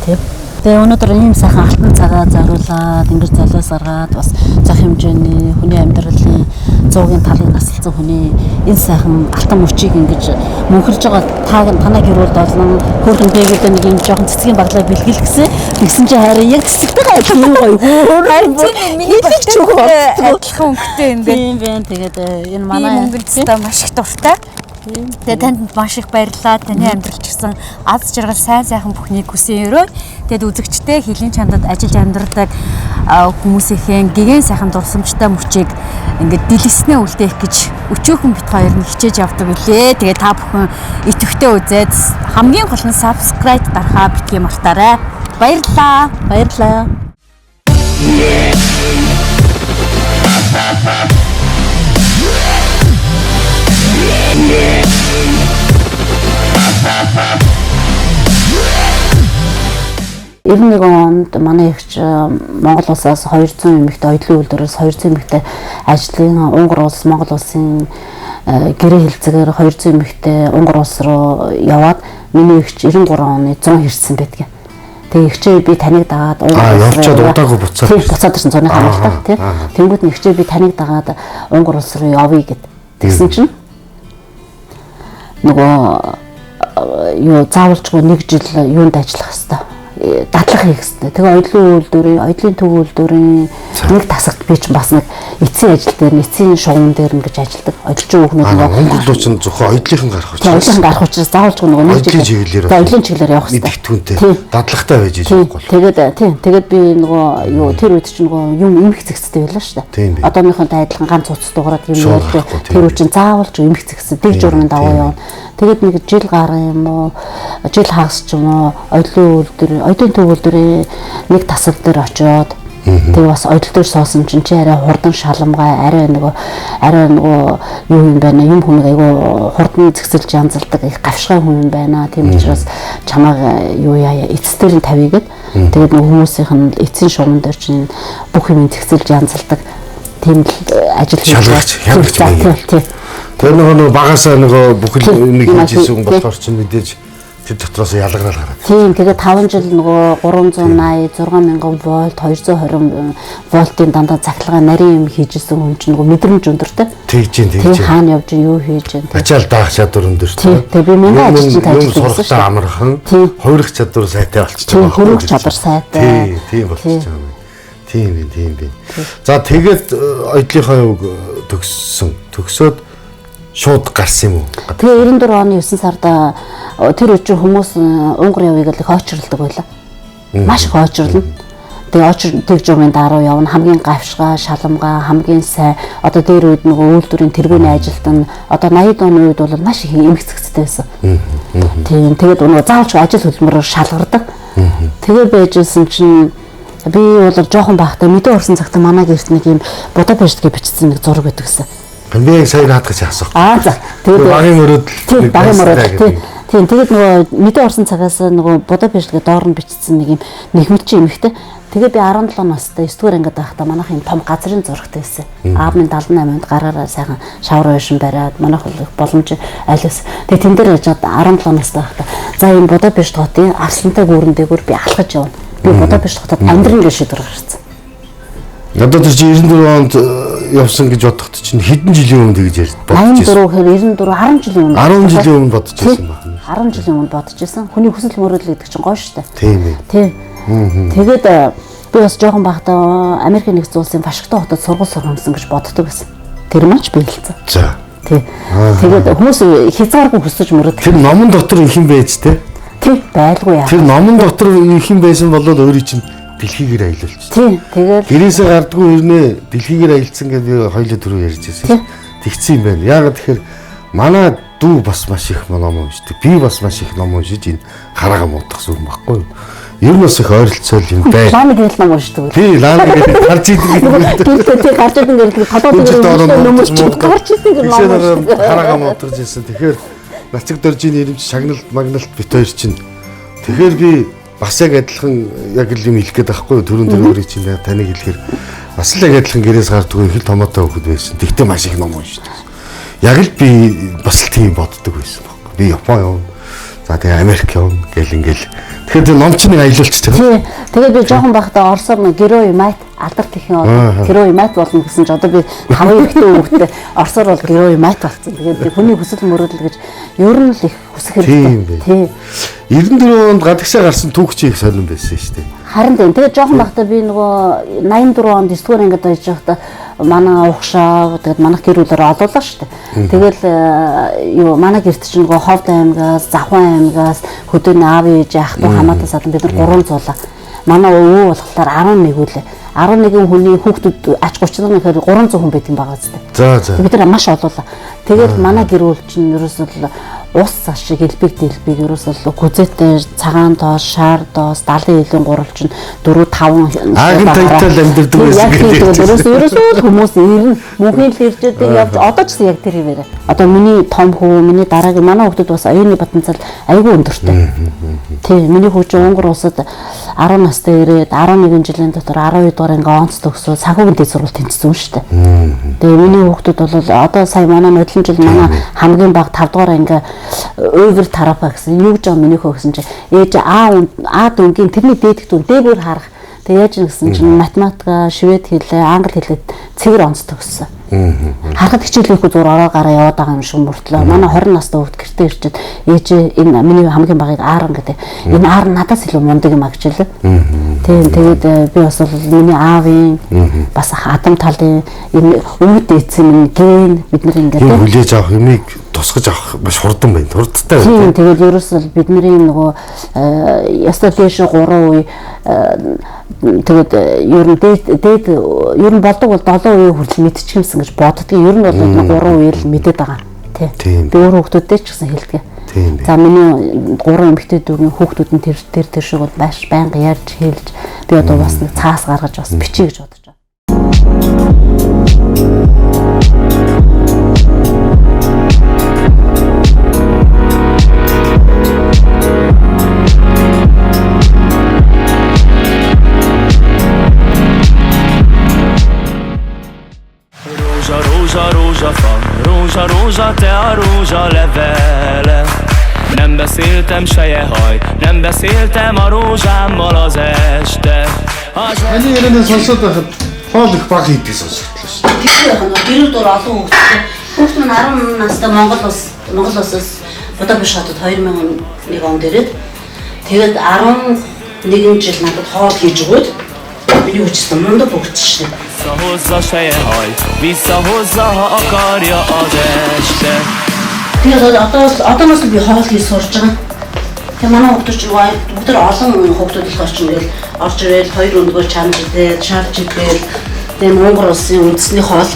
Тийм. Тэгээ өнөөдөр ийм сайхан алтан цагаа зориулаад ингэж золиос аргаад бас зах хэмжээний хүний амьдралын 100-гийн талыг насалсан хүний энэ сайхан алтан мөчийг ингэж мөнхөлж байгаа танаа гэрүүлд олон хөөрхөн дээгүүрдээ нэг юм жоохон цэцгийн баглаа бэлгэл гэсэн чинь харин яг цэцэгтэй адилхан гоё. Харин миний адилхан өнгөтэй юм байна. Тийм байна. Тэгээд энэ манай мөнгөлцтэй маш их дуртай. Тэгээ танд маш их баярлалаа. Таны амьдрал ч гэсэн аз жаргал сайхан бүхнийг хүсэн өрөө. Тэгэд үзэгчтэй хилийн чандад ажиллаж амьдрдаг хүмүүсийн гэгэн сайхан дурсамжтай мөчийг ингээд дэлгэснээ үлдээх гэж өчөөхөн бит хоёр нь хичээж явдаг билээ. Тэгээ та бүхэн идэвхтэй үзээд хамгийн гол нь subscribe дарахаа битгий мартаарай. Баярлалаа. баярлалаа. Ирнэг онд манай эгч Монгол улсаас 200 эмэгтэй оюутлын үйлдвэрээс 200 эмэгтэй ажлын Унгар улс Монгол улсын гэрээ хэлцээгээр 200 эмэгтэй Унгар улс руу яваад миний эгч 93 оны 100 хэрсэн байдаг. Тэгээ эгчээ би таныг дагаад явчаад удаагүй буцаад. Тийм буцаад ирсэн зуны хамгаалалтаа тийм. Тэнгүүд нь эгчээ би таныг дагаад Унгар улс руу явъя гэд. Тэгсэн чинь нөгөө юу заавалчгүй 1 жил юунд ажиллах хэвээр дадлах хийх хэрэгтэй. Тэгээ оюутлын төв үйлдвэрийн нэг тасагт би ч бас нэг эцсийн ажил дээр, эцсийн шугам дээр ингэж ажилладаг. Оюутлын хүүхнүүд нөгөө Монголд ч зөвхөн оюутлын гарах учраас. Оюутлын гарах учраас заавалчгүй нөгөө нэг жил оюутлын чиглэлээр явах хэрэгтэй. Мэдэгтүүнтэй дадлагтай байж байгаа юм. Тэгээд би нөгөө юу тэр үед чинь нөгөө юм эмх цэгцтэй байлаа шүү дээ. Одооныхонтой адилхан ганц уц дуурайд юм ярьдаг. Тэр үед чинь заавалч эмх цэгцтэй дэг журмын даваа явна. Тэгээд нэг жил гарсан юм уу? Жил хагас ч юм уу? Оюутлын төв үйлдвэрийн нэг тасаг дээр очиод Тэгээ бас ойдлтойж соосон чинь чи арай хурдан шаламгай, арай нөгөө юу юм байна, юм хүнийг айгүй хурдан зэгсэлж янзалдаг их гавшгай хүн байна. Тийм учраас чамааг юу яа эцсээр нь тавья гэд. Тэгээд нөгөө хүмүүсийнх нь эцсийн шугам дээр чинь бүх юм зэгсэлж янзалдаг. Тийм ажил хийж байгаа. Тэр нөгөө багасаа нөгөө бүх нэг хийжсэн хүн болохоор чинь мэдээж тэр дотроос ялгараад гараад. Тийм тэгээд 5 жил нөгөө 380 6000 вольт 220 вольтын дандаа цахилгаан нарийн юм хийжсэн хүн чинь нөгөө мэдрэмж өндөртэй. Тэгж хаана явж юу хийж байна. Ачаал даах чадвар өндөртэй. Тэгээд би миний ажилчид ажилласан шүү. Амархан хувирах чадвар сайтай болчихж байгаа. Тийм хувирах чадвар сайтай. Тийм болчихж байгаа. Тийм. За тэгээд ойдлынхаа үг төгсөөд шууд гарсан юм уу? Тэгээ 94 оны 9 сард тэр үчир хүмүүс Унгар явъя гэж их очирлдог байлаа. Маш их очирлно. Тэгээ очирдаг жумын дараа явна хамгийн гавшгаа, шаламгаа, хамгийн сайн одоо дээр үед нөгөө үйлдвэрийн тэргүүний ажилтан одоо 80-д оны үед бол маш их эмгцэгцтэй байсан. Тийм тэгээд нөгөө заавалч ажил хөдөлмөрөөр шалгардаг. Тэгээ байжсэн чинь би бол жоохон бахтай мэдээ орсон цагта манай гэрт нэг юм Будапешт гэж бичсэн нэг зураг байдаг гэсэн. Би яг сайн наадах гэж асуух. За тэгээд багын мөрөд тийм тэгээд нөгөө мэдээ орсон цагаас нөгөө Будапешт гэдэг доор нь бичсэн нэг юм нэгмэлчин эмэгтэй. Тэгээд би 17 настай 9-р ангид байхдаа манайх юм том газрын зурагтай байсан. Аав минь 78-нд гараараа сайхан шавар байшин бариад манайх бол боломж айлс. Тэгээд тэн дээр яжгаад 17 настай байхдаа за энэ Будапешт хотын арслантай гүүрэн дээгүүр би алхаж явна. Би Будапешт хотод амьдрын гэж шийдвэр гаргасан. Одоо тэр чи 94 онд явсан гэж бодоход чинь хэдэн жилийн өмнө тэгж ярьж бодож байсан. 94 10 жилийн өмнө. 10 жилийн өмнө бодож байсан байна. 10 жилийн өмнө бодож байсан. Хүний хүсэл мөрөөдөл гэдэг чинь гоё шүү дээ. Тийм ээ. Тийм. Тэгээд би бас жоохон байхдаа Америк нэгдсэн улсын Вашингтон хотод сургууль сургамсан гэж боддог байсан. Тэр маань ч биелэлцэн. За. Тийм. Тэгээд хүмүүс хязгааргүй хүсэж мөрөөдөх. Тэр номон дотор их юм байж тээ. Тийм байлгүй яа. Тэр номон дотор их юм байсан бол өөрийн чинь дэлхийгээр аялуулчих. Тийм. Тэгээд гэрээсээ гардгүй ирнэ дэлхийгээр аялцсан гэдэг хоёулаа түрүү ярьж байсан. Тэгсэн юм байна. Яагаад тэгэхээр манай дүү бас маш их ном уншдаг. Би бас маш их ном уншиж энэ хараагаа муудахсан юм баггүй юу? Ер нь бас их ойролцоол юм бай. Ламиг гэрэл ном уншдаг. Тийм, ламиг гэрэл гарч идэг гэдэг. Тийм, гарч идэг гэрэл хотод нөмөрч гарч идэг ном. Хараагаа муудаж ирсэн. Тэгэхээр нацэг дөржийн ирэмч шагналт магналт бит хоёр чинь. Тэгэхээр би бас яг адилхан яг л юм хэлэх гээд байхгүй түрүүн төрөөрий чинь таныг хэлэхээр бас л яг адилхан гэрээс гардгүй их л томоотой хөхд байсан. Тэгтээ маш их ном уншдаг. Яг л би бас л тийм боддог байсан байхгүй. Би Япон явна. За тэгээ Америк явна гэл ингээл. Тэгэхээр тэр ном чинь аялуулчих тийм. Тэгээд би жоохон байхдаа Оросоор герой майт алдарт ихэн герой майт болно гэсэн чинь одоо би 5 ихтэй хүүхдээ Оросоор бол герой майт болсон. Тэгээд би хүний хүсэл мөрөөдөл гэж ер нь л их хүсэх хэрэгтэй. Тийм. 94 онд гадагшаа гарсан түүхч их сонирн байсан шүү дээ. Харин тийм. Тэгээд жоохон байхдаа би нөгөө 84 онд 9-р ангид байж байхдаа манай ухшаа тэгээд манайх гэр бүлээр олоолаа шүү дээ. Тэгэл юу манай гэрт чинь нөгөө Ховд аймгаас, Завхан аймгаас хөдөөний аав ээж ах トゥ хамаатан садан бид нар 3 зулаа. Манай өвөө болохоор 11 үлээ. 11 хүний хүүхдүүд ач 30 нэхээр 300 хүн байдаг юм байгаа зү. За. Бид нар маш олоолаа. Тэгээд манай гэр бүл чинь ерөөсөө ус цаш шиг элбэг дэлбэг ерөөсөө гүзээтэй цагаан тоос, шаар тоос, 70 илийн гурвалчин 4 5 агын тайтал амьдэрдэг байсан гэдэг. Ерөөсөө хүмүүс ирнэ. Мөнхийн л ирж байгаа явж одоо ч гэсэн яг тэр хэмээр. Одоо миний том хүү, миний дараагийн манай хүүхдүүд бас оюуны потенциал айгүй өндөртэй. Тийм, миний хүү чинь Унгар улсад 10 настай ирээд 11 жилийн дотор 12 дугаар анги онц төгсөөд санхүүгийн дэд сургууль тэнцсэн шүү дээ. Тэгээ миний хүүхдүүд бол одоо сая манай модлон жил манай хамгийн бага 5 дугаар анги over тарапа гэсэн юу гэж байгаа миний хөө гэсэн чинь ээж аа дүнгийн тэрний дээдх дүн дээгүүр харах. Тэгээ яаж нэгсэн чинь математика, швед хэлээ, англи хэлээд цэвэр онц төгссөн. Харахад хичээлийнхүү зур ороо гараа яваад байгаа юм шиг мөртлөө. Манай 20 настай хүүхд гэртээ ирчээд ээж энэ миний хамгийн багыг ааран гэдэг. Энэ аар надаас илүү мундаг юм а гэжэлээ. Тийм тэгээд би бас миний аавын бас адам талын энэ үүд эцэн ген бид нар ингээд хүлээж авах юмыг тусгаж авах маш хурдан байна. Хурдтай байна. Тийм тэгээд ерөөсөө бидний нөгөө ястаа дэш 3 үе тэгээд ер нь дээд ер нь болдог бол 7 үе хүртэл мэдчихэмсэн гэж боддгийг ер нь бол 3 үе л мэдээд байгаа. Тийм. Би өөр хүмүүстэй ч гэсэн хэлдэг. Тийм бай. За миний 3 эмэгтэй дүүгийн хүүхдүүд нь тэр шиг бол маш байнга ярьж хэлж би одоо бас нэг цаас гаргаж бас бичиж гэж бодож байна. Rózsa, te a rózsa levele. Nem beszéltem sejehaj, nem beszéltem a rózsámmal az este. Таны ярианаас сонсоод байхад хоол их баг хийдэг сонсогдлоо шүү. Гэрэл дор олон хүүхд нь 10 настай Монгол улсаас Будапешт хотод 2001 онд ирээд тэгээд 11 жил надад хоол хийж өгөөд миний хүчтэй мундаг бүгдчихсэн. Visszahozza sejehaj, visszahozza, ha akarja az este. Тэгээд одооноос би хоол хийж сурж байгаа. Тэгээ манай хүүхдүүд ч бүгд олон хүүхдүүд их орчин гээл орж ирээд 2 өндгөө чамж идээд шарж идээд тэгээд Монгол улсын үндэсний хоол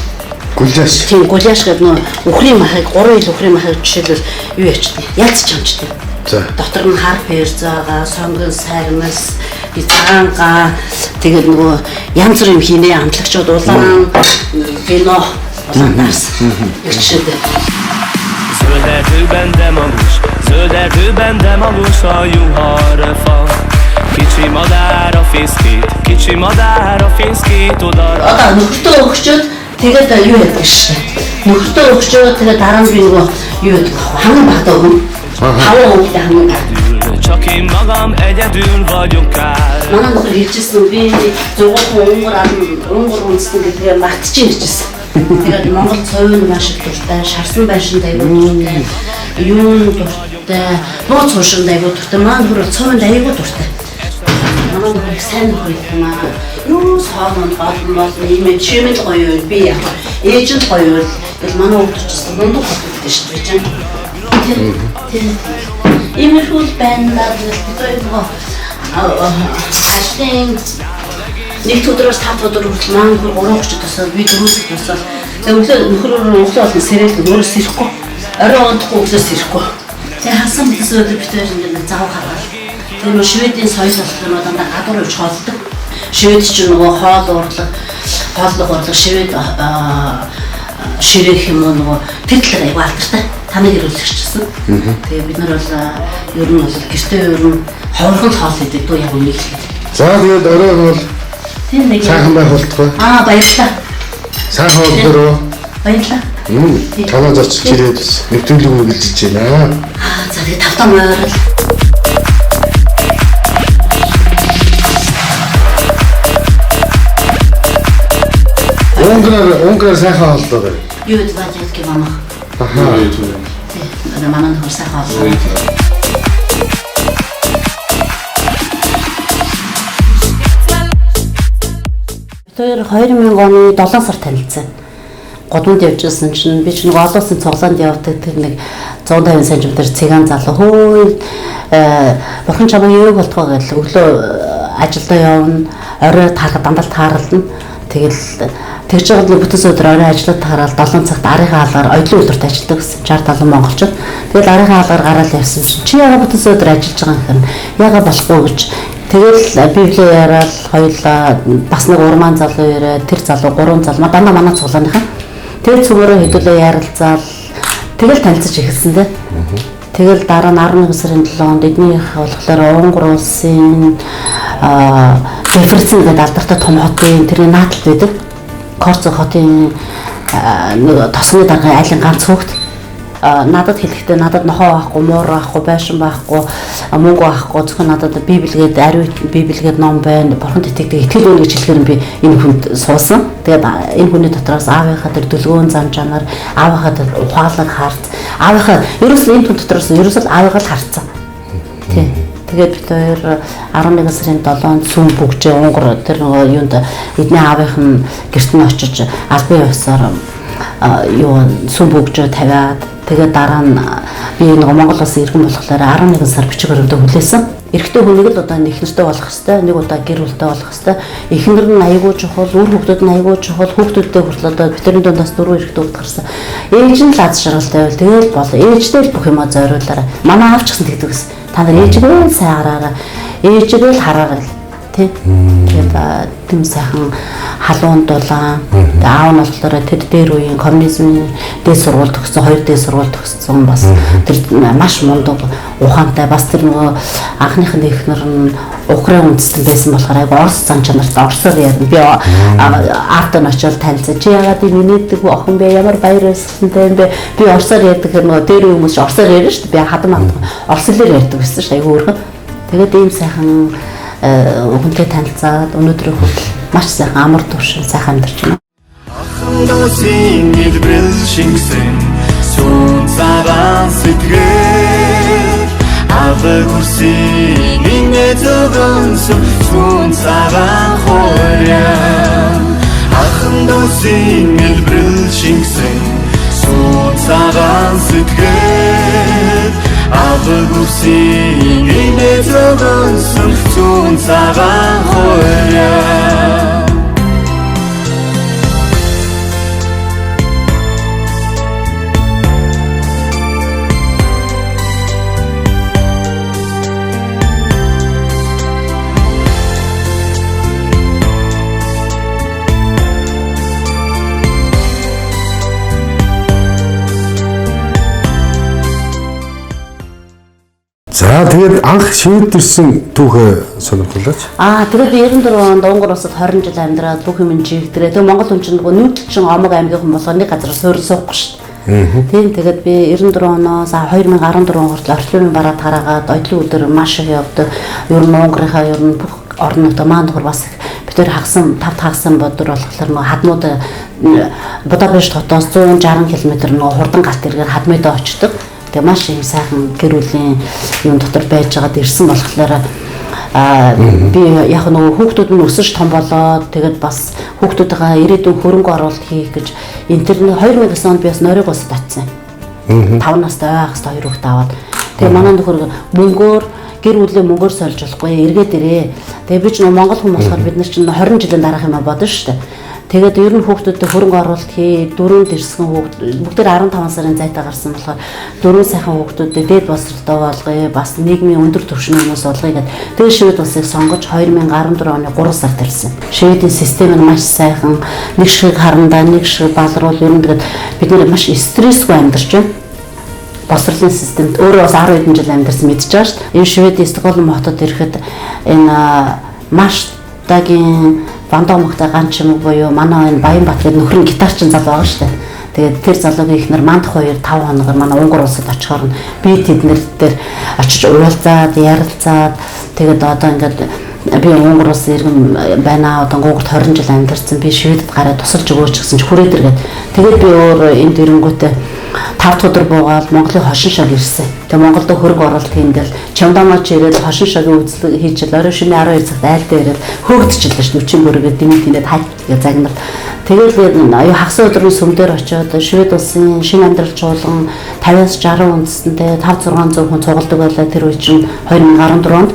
Гуляш. тийм гуляш гэдэг нөө үхрийн махыг 3 ил үхрийн махыг жишээлбэл юу ячдаг? Ялц чамчдаг. За. Дотор нь хар перзаага, сонгон сармас, цагаанга тэгээд нөгөө янз бүрийн хийнэ амтлагчууд улаан вино улаанаас ячдаг. Zöld erdőben de magos a juharfa. Kicsi madár a fészkét odara. Одоо нөхөртөө өгчөөд тэгээд юу яадаг шээ. Нөхөртөө өгчөөд тэгээд дараа нь би нөгөө юу яадаг хамгийн багтаа өгнө. Хаваа өгдөө хамгийн багтаа. Csak én magam egyedül vagyok kár. Манай нөхөр хэлжсэн би 100 өнгөр үндэстэн гэдгээ мартчихин гэжсэн. Тэгээд Монгол цовын маш их дуртай, шарсан байшин дайгуу дуртай, юун дуртай, нууц хуушин дайгуу дуртай, маань хөр цовын дайгуу дуртай. Манай нөхөр их сайн нөхөр юм аа. Юу сааман баалмал нэмээ чимэл гоё би яа. Ээжэл гоё. Тэгэл манай хүүхдчээс мундаг хөтөлдөг шүү дээ. Тэр имэрхүүл байна гэдэг нөгөө ажлын нэг өдрөөс 5 өдөр хүртэл маань 3 өчиг тусаад би 4 өдөр тусаад өглөө нөхрөөр болон сэрэл өөрөөс ирэхгүй орой унтахгүй өглөөс ирэхгүй тэг хасан бис өдөр битээр ингээд зав гаргаад тэр нөө шведийн соёл болохоор дандаа гадуур явж хоолдог швед ч нөгөө хооллого швед ширээх юм нөгөө тэр талаар аягүй алдартай таныг ирүүлчихсэн. Тэгээ бид нар бол ер нь бол гэртээ ер нь ховорхон хоол хийдэг дүү яг үнийг хэлээ. За тэгээд орой бол Тийм нэг сайхан байх болтгой. баярлалаа. Сайхан хоолдороо. Баярлалаа. Танаа зорчиж ирээд нэвтрүүлэг үргэлжлэж байна. За тэгээд тавтаа морил. Унгараар сайхан хоолдоо байна. Юу гэдэг вэ манай. Ахаа. Тийм манай нөхөр сайхан хоол. Тэр 2000 оны 7 сар танилцсан. Годмонд явжсэн чинь би ч нэг олон улсын цуглаанд явдаг тэр нэг 150 см цэган залуу хөөе бурхан чамаа юу болтгоо гэж өглөө ажилдаа явна орой таарах дандаа таарална тэгэл тэгж байгаа нэг бүтэн өдөр орой ажиллаад таарал 7 цагт арийнхаа хаалгаар оёлын үйлдвэрт ажилладаг гэсэн 60 70 монголчууд тэгэл арийнхаа хаалгаар гараад явсан чинь чи яагаад бүтэн өдөр ажиллаж байгаа юм хэрэг яагаад болохгүй гэж тэгэл библийг яриад хоёулаа бас нэг урмаан залуу ирээд тэр залуу 3 залуу дандаа манай цуглааныхаа тэгэл цүгээрээ хэдүүлээ ярилцаал тэгэл танилцаж эхэлсэн дээ. Тэгэл дараа нь 11 сарын 7-нд эднийх болохоор Унгар улсын Дефрицэн гэдэг алдартай том хотын тэрний наадалт байдаг. Корцо хотын нэг тосгоны даргын айлын ганц хүүхэд надад хэлэхдээ надад нохоо байхгүй, муур байхгүй, байшин байхгүй, мөнгө байхгүй, зөвхөн надад библигээд ариун библигээд ном байна. Бурханд итгэдэг итгэл үнэ гэж хэлэхээр би энэ хүнд суусан. Тэгээд энэ хүний дотроос аавынхаа тэр дүлгөөн зам чанар, аавынхаа тэр ухаалаг харц, аавынхаа ерөөсөө энэ хүн дотроос ерөөсөө аавыгаа л харцсан. Тий. Тэгээд бид хоёр 11 сарын 7-нд сүм бүгжээ Унгар тэр нөгөө юунд эдний аавынх нь гэрт нь очиж албан ёсоор юу сүм бүгжөө тавиад тэгээд дараа нь би нэг Монгол улсын иргэн болохоор 11 сар бичиг баримтаа хүлээсэн. Эрэгтэй хүн нэг л удаа нэхнэртэй болох хэвээр, нэг удаа гэр бүлтэй болох хэвээр. Эхнэр нь аягүй чухал, үр хүүхдүүд нь аягүй чухал, хүүхдүүдтэй хүртэл одоо бидний дундаас 4 эрэгтэй хүүхэд гарсан. Ээж нь л аз жаргалтай байвал тэгэл бол ээжтэй л бүх юмаа зориулаарай. Манай аав ч гэсэн тэгдэг гэсэн. Та нар ээжгээ сайн хараарай. Ээжгээ л хараарай. Тэгээд тийм сайхан халуун дулаан. Аав нь болохоор тэр дээр үеийн коммунизмын дээд сургууль төгссөн, 2 дээд сургууль төгссөн бас тэр маш мундаг ухаантай бас тэр нөгөө анхных нь эхнэр нь Украин үндэстэн байсан болохоор айгу орс зан чанартай орсоор яа би арт нь очиод танилцсан. Чи яагаад миний нэг охин бэ? Ямар баяр ёслолтой юм бэ? Би орсоор ярьдаг нөгөө дээр хүмүүс орсоор ярьж шүү дээ. Би хадам орс хэлээр ярьдаг гэсэн шүү дээ. Айгу өөрхөн. Тэгээд ийм сайхан өгөнтэй танилцаад өнөөдрөө хүртэл маш сайхан амар туршин сайхан амьдарч байна. Ахындосын илбрэл шингсэн сүүн цагаан сэтгэл аваг үсийн инэ зөвгөнсөн сүүн цагаан хоряа Ахындосын илбрэл шингсэн сүүн цагаан сэтгэл аваг үсийн инэ зөвгөнсөн сүүн цагаан хоряа За тэгээд анх шивэд ирсэн түүхээ сонирхолооч. Тэгээд би 94 онд Унгар улсад 20 жил амьдраад бүх юм жигдрээ. Тэгээд Монгол хүн чинь нөгөө нүүдэлчин омог аймгийн хүн болохоор нэг газар суурь суухгүй шүү дээ. Тийм тэгээд би 94 оноос 2014 он хүртэл орчлын бараад гараагаад оюутлын өдөр маш их явдаг. Ер нь Унгарынхаа ер нь бүх орн нутаг маань дур бас бид тэр хагсан 5 хагсан бодор болохоор нөгөө хадмууд Будапешт хотоос 160 км нөгөө хурдан галт эргээр хадмуудаа очдог. Тэгээ маш их сайхан гэр бүлийн юм дотор байж байгаад ирсэн болохоор би яг нөгөө хүүхдүүд нь өсөж том болоод тэгээд бас хүүхдүүдийнхээ ирээдүйн хөрөнгө оруулалт хийх гэж интернет 2009 онд би бас Норвег улсад очив. 5 настай байхс 2 хүүхэд аваад тэгээ манай нөхөр мөнгөөр гэр бүлийн мөнгөөр сольж болохгүй эргээд ирээ. Тэгээ би ч нөгөө Монгол хүн болохоор бид нар чинь 20 жилийн дараах юм бодно шүү дээ. Тэгээд ер нь хүүхдүүдэд хөрөнгө оруулалт хий, 4 дэрсгэн хүүхд бүгд 15 сарын зайтай гарсан болохоор 4 сайхан хүүхдүүдэд дээд боловсролтой болгоё, бас нийгмийн өндөр түвшний хүмүүс болгоё гэдэг. Тэгээд шивэд улсыг сонгож 2014 оны 3 сард ирсэн. Шивэдийн систем нь маш сайхан, нэг шиг харандаа, нэг шиг балруул ер нь тэгээд бид нэр маш стрессгүй амьдарч байна. Боловсролын системд өөрөө бас 10 хэдэн жил амьдарсан мэдчихэж байгаа шүү дээ. Энэ Шведийн Стокгольм хотод ирэхэд энэ маш тагийн Бандомогтой ганчмаг буюу манай энэ Баянбаатарын нөхрийн гитарчин залуу байгаа шүү дээ. Тэгээд тэр залуугийн ихнэр мандах 2-5 хоногор манай Унгар улсад очихоор би тэднэр дээр очиж уулзаад, ярилцаад тэгээд одоо ингээд би Унгар улсын иргэн байна. Одоо Гуйгад 20 жил амьдарсан. Би Шведэд гараад тусалж өгөөч гэсэн чи хүрээд иргээд. Тэгээд би өөр энд ирэнгүүтээ 5 дахь өдөр буугаад Монголын хошин шог ирсэн. Тэгээ Монголд хөрөнгө оруулалт хийгээл Чамдамаач ирээд хошин шогийн үзлэг хийж орой шөнийн 12 цагт айлдаа ирээд хөөгдчихлээ шүү. 40 бүргээд дэмий тийнэд хайж загнал. Тэгээд аюу хагас өдрийн сүмдэр очиод Швед улсын шинэ амьдрал чуулган 50-60 үндэстэнтэй 5-600 хүн цугладаг байлаа тэр үе чинь 2014 онд.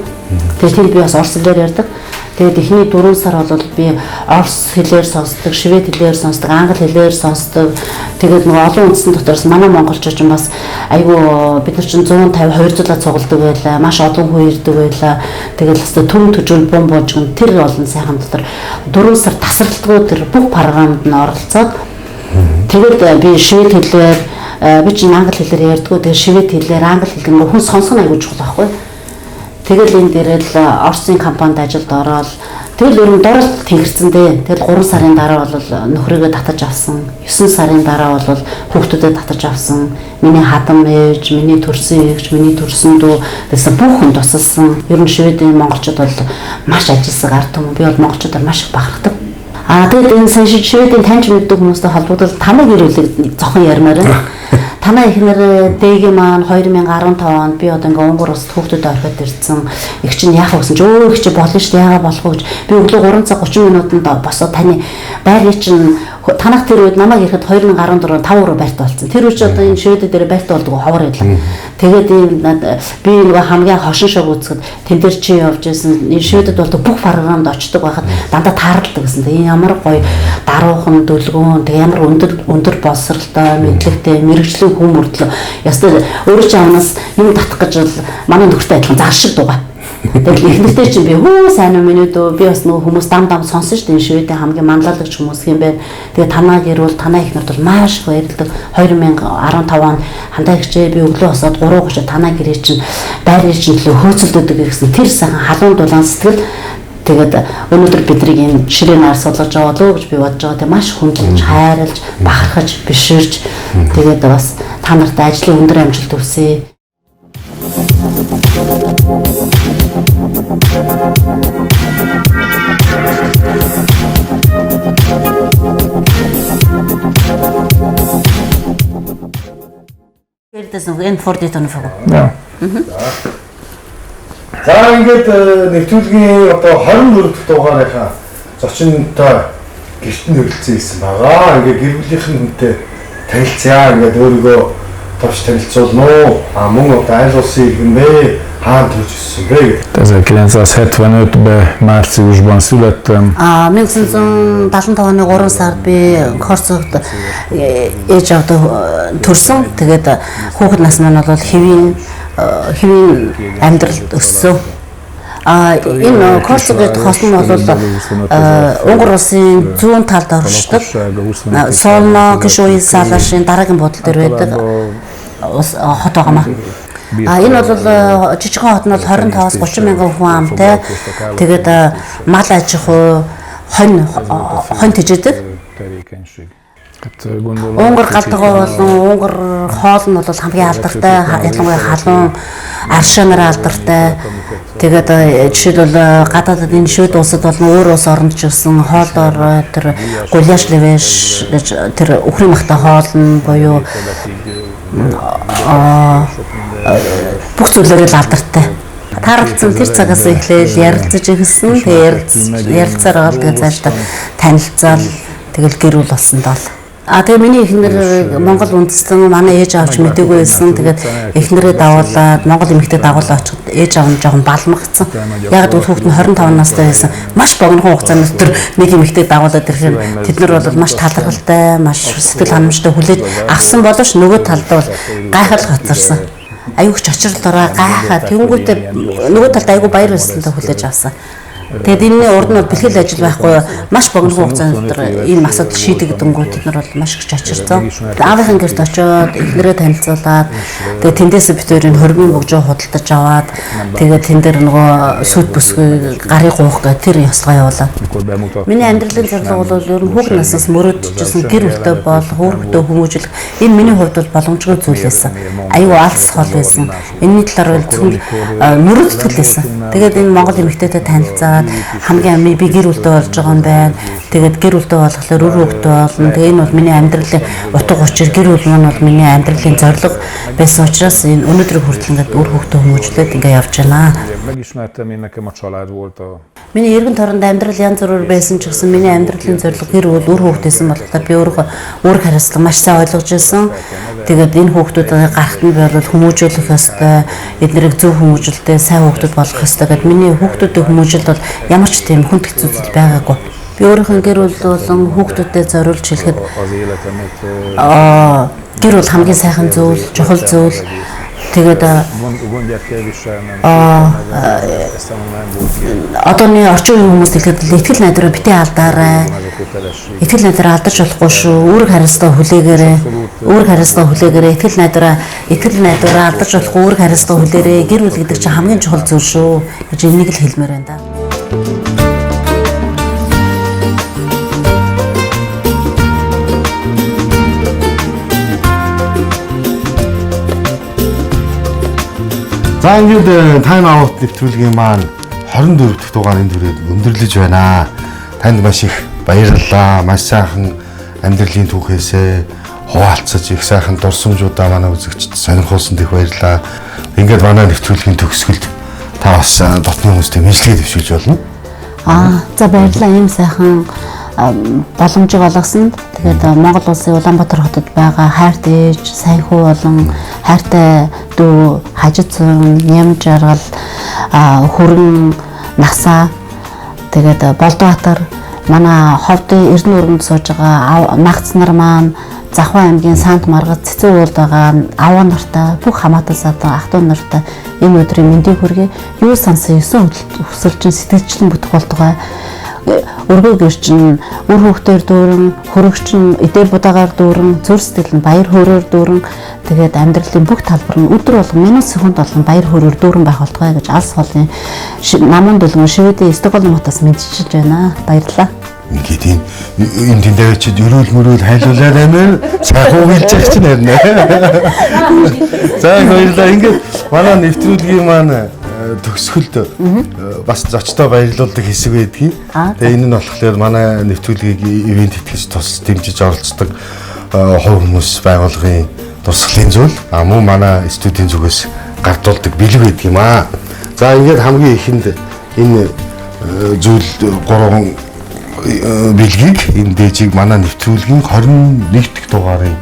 Тэгээд тийм би бас орс хэлээр ярьдаг. Тэгээд эхний 4 сар бол би орс хэлээр сонсдог, швед хэлээр сонсдог, англи хэлээр сонсдог. Тэгээд нөгөө олон үндэстэн дотроос манай монголчууд ч бас айгүй бид нар чинь 150 200-аад цугладаг байлаа. Маш олон хүн ирдэг байлаа. Тэгээд бас төм төжүүл бом боожгон тэр олон сайхан дотор 4 сар тасралтгүй тэр бүх програмд нь оролцоод тэгээд би швед хэлээр би чинь англи хэлээр ярьдгүй. Тэгээд швед хэлээр англи хэлээр хүн сонсох нь айгүй чухал байхгүй. Тэгэл энэ дээрэл Орсын компанид ажилд ороод тэгэл ер нь доролт тэнгэрсэн дээ. Тэгэл 3 сарын дараа бол нөхрийгөө татаж авсан. 9 сарын дараа бол хүүхдүүдэд татаж авсан. Миний хадам ээж, миний төрсөн ээж, миний төрсөн дүү гэсэн бүх хүн тусалсан. Ер нь Шведийн монголчууд бол маш ажилсаг ард түмэн. Би бол монголчуудаар маш их бахархдаг. Тэгээд энэ сайн Шведийн таньж мэддэг хүмүүстэй холбогдол танай гэр бүлийг зохон ярмаар байна. Танай ихнэр дэги маань 2015 онд би одоо ингээ Унгар улсад хүүхдүүд орхиод ирсэн. Их чинь яах вэ гэсэн чи өө их чи болно шүү дээ яагаад болох вэ гэж би өглөө 3 цаг 30 минутанд босоод таны байрыг чинь танах тэр үед намайг ирэхэд 2014 5 өрөө байрт болсон. Тэр үуч одоо энэ Швед дээр байрт болдог ховор байлаа. Тэгээд би нөгөө хамгийн хошин шог үзэхэд тэн дээр чи явж байсан. Энэ шивэдэд бол бүх програмд очдог байхад дандаа тааралдаг гэсэн. Энэ ямар гоё даруухан дүлгүүн, тэг ямар өндөр боловсралтай, мэдлэгтэй, мэрэгжлийн хүн мөрдлөө. Ястаа өөрөө ч амнаас юм татах гэж бол манай нөхөртэй адилхан зар шиг дуугаа. Тэгэл ихнэртэй чинь би хөө сайн уу минь үү би бас нөгөө хүмүүс дам сонсон шүү дээ шивэдийн хамгийн манлайлагч хүмүүс юм байна. Тэгээ танаа гэр бол танаа ихнэрд бол маш их баярлдаг. 2015 онд хандаа ихчээ би өглөө босоод 3:30 танаа гэрээ чинь байрны чинь төлөө хөөцөлдөдөг гэсэн тэр сайхан халуун дулаан сэтгэл. Тэгээд өнөөдөр бидний энэ ширээнаар суулгаж байгаа болов гэж би бодож байгаа. Тэгээ маш хүндлэж, хайрлаж, бахархаж, биширж тэгээд бас та нартай ажлын өндөр амжилт хүсье. Гэрдээс нэг энэ Ford Daytona фаг. За ингээд нэвтрүүлгийн одоо 24 дахь дугаарынхаа зочинтой гэрт нь хүрэлцэн ирсэн байгаа. Ингээд гэр бүлийнхэн хүнтэй танилцъя. Ингээд өөрийгөө товч танилцуулна уу? Мөн одоо аль улсын иргэн бэ? Хаана төрж өссөн бэ? Tehát 1975-ben márciusban születtem. 1975 оны 3 сард би Корцогт ээж авдаа төрсөн. Тэгээд хүүхэд нас маань бол хэвийн амьдралд өссөн. Энэ Корцогт хосон нь бол Унгар улсын зүүн талд оршдог. Солно гişoy салашин дараагийн бодол дээр байдаг хот байгаамаа. Энэ бол жижигхэн хот нь бол 25-аас 30 мянган хүн амтай. Тэгээд мал аж ахуй хонь тэжээдэг. Унгар галтгоо болон унгар хоол нь бол хамгийн алдартай, ялангуяа халуун аршинаар алдартай. Тэгээд жишээлбэл гадаадд энэ шүд улсад бол өөр улс оронд ч гэсэн хоолоор тэр гуляш левэш гэж тэр өхрийн махтай хоол нь буюу бүх зүйлээр л алдартай. Тааралцсан тэр цагаас эхлээл ярилцаж ирсэн. Тэгээд ярилцаар байгаа л тэгээд цаашдаа танилцаал тэгэл гэр бүл болсон доо. Тэгээ миний эхнэр Монгол үндэстэн манай ээж аавч мэдээгүй байсан. Тэгээд эхнэрээ дагуулад Монгол эмэгтэй дагуулад очиход ээж аав нь жоохон балмагцсан. Яг л хүүхэд нь 25 настай байсан. Маш богино хугацаанд тэр нэг эмэгтэй дагуулад ирэхээр тэд нар бол маш талархалтай, маш сэтгэл ханамжтай хүлээж авсан боловч нөгөө талд бол гайхал хоцорсон. Аюуч очирлороо гайхаа тэнгүүтээ нөгөө талд аюу баяр баясгалантай хүлээж авсан. Тэгээд энэ урд нь бэлтгэл ажил байхгүй маш богино хугацаанд дотор энэ асуудал шийдэгдэнгүү тэд нар бол маш их очирцсан. Аавынхаа гэрт очиод эхнэрээ танилцуулаад тэгээд тэндээс бид хоёрын хоргийн богжоо худалдаж аваад тэгээд тэн дээр нөгөө сүд бүсгүй гарыг гуух гэх тэр ёслогоо явуулаад. Миний амьдралын зорилго бол ер нь хүүхэд наснаас мөрөөдчихсэн гэр бүлтэй бол хөөрхөдөө хүмүүжил энэ миний хувьд бол боломжгүй зүйл байсан. Аюу алс хол байсан. Энэний талаар бол зөвхөн мөрөөдөл байсан. Тэгээд энэ Монгол эмэгтэйтэй танилцаад хамгийн амны би гэр бүлтэй болж байгаа юм байна. Тэгээд гэр бүлтэй болохоор үр хөвгтэй болно. Тэгээ энэ бол миний амьдралын утга учир гэр бүл маань бол миний амьдралын зорилго байсан учраас энэ өнөөдрийг хүртэл ингээд үр хөвгтэй хүмүүжлээд ингээд явж байна. Megismertem, én nekem a család volt a... Миний эргэн тойронд амьдрал янз бүрээр байсан ч гэсэн миний амьдралын зорилго гэр бүл үр хөвгтэйсэн болохоор би өөрөө үүрэг хариуцлага маш сайн ойлгож байсан. Тэгээд энэ хүүхдүүдээ гарахт нь би бол хүмүүжүүлэх ёстой, эднэрийг зөв хүмүүжүүлэлтэй сайн хүүхдүүд болгох ёстой гэдэг миний хүүхдүүдийн хүмүүжил бол ямар ч тийм хүнд хэцүү зүйл байгаагүй. Би өөрийнхөө гэр бүл болон хүүхдүүдэд зориулж хэлэхэд гэр бүл хамгийн сайхан зүйл, чухал зүйл. Тэгээд одооний орчин үеийн хүмүүс хэлэхэд итгэл найдвараа битээ алдаарай. Итгэл найдвараа алдаж болохгүй шүү. Үүрэг хариуцлага хүлээгээрэй. Үүрэг хариуцлага хүлээгээрэй. Итгэл найдвараа алдаж болохгүй үүрэг хариуцлага хүлээрэй. Гэр бүл гэдэг чинь хамгийн чухал зүйл шүү гэж энийг л хэлмээр байна да. За ингээд тайм аут нэвтрүүлгийн маань 24 дахь дугаарыг өндөрлөж байна. Танд маш их баярлалаа. Маш сайхан амьдралын түүхээсээ хуваалцаж их сайхан дурсамжуудаа манай үзэгчд сонирхуулсан их баярлалаа. Ингээд манай нэвтрүүлгийн төгсгөлд та бас дотны хүмүүстэй мэдлэгээ дэвшүүлж болно. За баярлалаа. Ийм сайхан боломжийг олгосонд Тэгээд Монгол улсын Улаанбаатар хотод байгаа хайртай ээж, сайн хүү болон хайртай дүү, хажид зүүн, ням жаргал, хүрэн насаа тэгээд Болдбаатар манай ховдын Эрдэнэ өргөнд сууж байгаа нагц нар маань Захуй аймгийн Сант Маргад Цэцэн уулд байгаа аваа нартай бүх хамаатан садан ах トゥ нартай энэ өдрийн мэндийг хүргэе. Юу сансан 9 хүсэлчин сэтгэлчлэн бүтэх болтугай. Өргөө гэрчин үр хөвгтөр дүүрэн, хөрөгчин эдээ будаагаар дүүрэн, зүр сэтгэл нь баяр хөөрөөр дүүрэн тэгээд амьдралын бүх талбар нь өдөр болгон минут секунд болгон баяр хөөрөөр дүүрэн байх болтугай гэж алс холын намын дөлгөн Шведийн Стокгольм хотоос мэдчилж байна. Баярлалаа. Ингээд энэ тэндээчд өрөөл мөрөөл хайлуулаад байна. Сайхан хэлж байгаа чинь харина. За баярлалаа. Ингээд манай нэвтрүүлгийн маань төгсгөлд бас зочдоо баярлуулдаг хэсэг байдгийг. Тэгээ энэ нь болохоор манай нэвтрүүлгийг ивент итгэж тус дэмжиж оролцдог хувь хүмүүс байгууллагын тусгалын зүйл мөн манай студийн зүгээс гардуулдаг бэлэг байдаг юм аа. За ингээд хамгийн ихэнд энэ зүйл 3 бэлгийг энэ дээжийг манай нэвтрүүлгийн 21 дахь дугаарын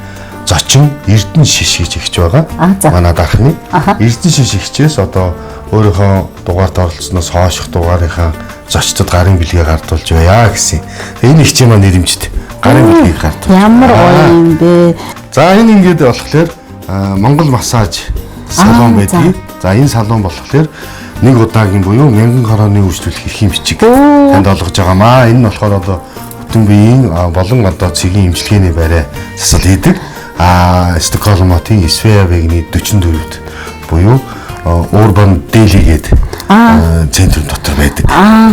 зочин Эрдэнэ шиш гэж ихж байгаа. Манай дархны Эрдэнэ шиш ихчээс одоо өөрийнхөө дугаарт оролцсноос хойших дугаарынхаа зочдод гарын бэлгээ гардуулж байя гэсэн. Энэ ихчийн маань нэрэмжт гарын бэлгийг гардуулж. Ямар гоё юм бэ? За энэ ингээд болохоор Монгол массаж салон байдаг. За энэ салон болохоор нэг удаагийн буюу 1000 хорооны үйлчлүүлэх эрхийн бичиг танд олгож байгаамаа. Энэ нь болохоор одоо бүтэн биеийн болон одоо цэгийн имчилгээний байраа засал хийдэг. Стокгольмын Свеавегний 44-д буюу Urban Deli гэдэг центрын дотор байдаг.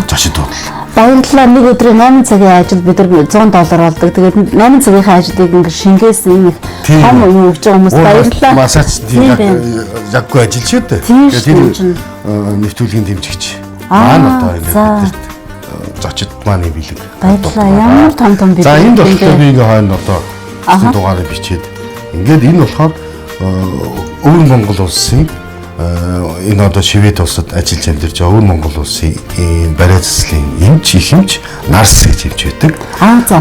Зочид бодлоо. Баярлалаа. Нэг өдрийн 8 цагийн ажил бид нар $100 олдог. Тэгээд 8 цагийнхаа ажлыг ингэ шингээс энэ том юм өгч байгаа хүмүүс баярлалаа. Массаж яггүй ажил шүү дээ. Тэгээд тэр нэвтрүүлгийн дэмжигч. Одоо ингэ бидэрт зочид маань бэлэг. Баярлалаа. Ямар том бэлэг. За энд болохоор би ингээ хойно одоо дугаарыг бичээд ингээд энэ болохоор өвөр Монгол улсын энэ одоо Швед улсад ажиллаж амьдарч байгаа өвөр Монгол улсын барай заслын эмч их эмч нарс гэж эмч байдаг.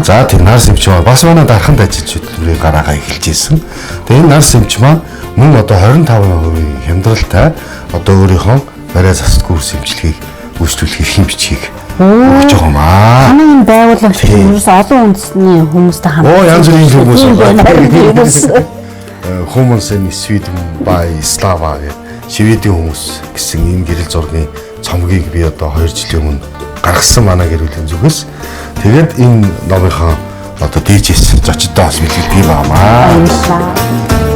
За тэр нарс эмч бас манай дарханд ажиллаж хөдөлмөрийн гараагаа эхэлж ирсэн. Тэгээ энэ нарс эмч маань мөн одоо 25% хямдралтай одоо өөрийнхөө барай засал курс эмчилгээг үйлчлүүлэх эрхийн бичгийг өгч байгаа юм аа. Манай энэ байгуулагч хүмүүс олон үндэсний хүмүүстэй хамт. Янз бүрийн хүмүүс байна. Хүмүүс энэ Sweden by Slava гэх Шведийн хүмүүс гэсэн ийм гэрэл зургийн цомгийг би одоо 2 жилийн өмнө гаргасан манай гэр бүлийн зүгээс тэгээд энэ номынхаа одоо дээжээс зочдоос мэдээлэл бий баамаа. Баярлалаа.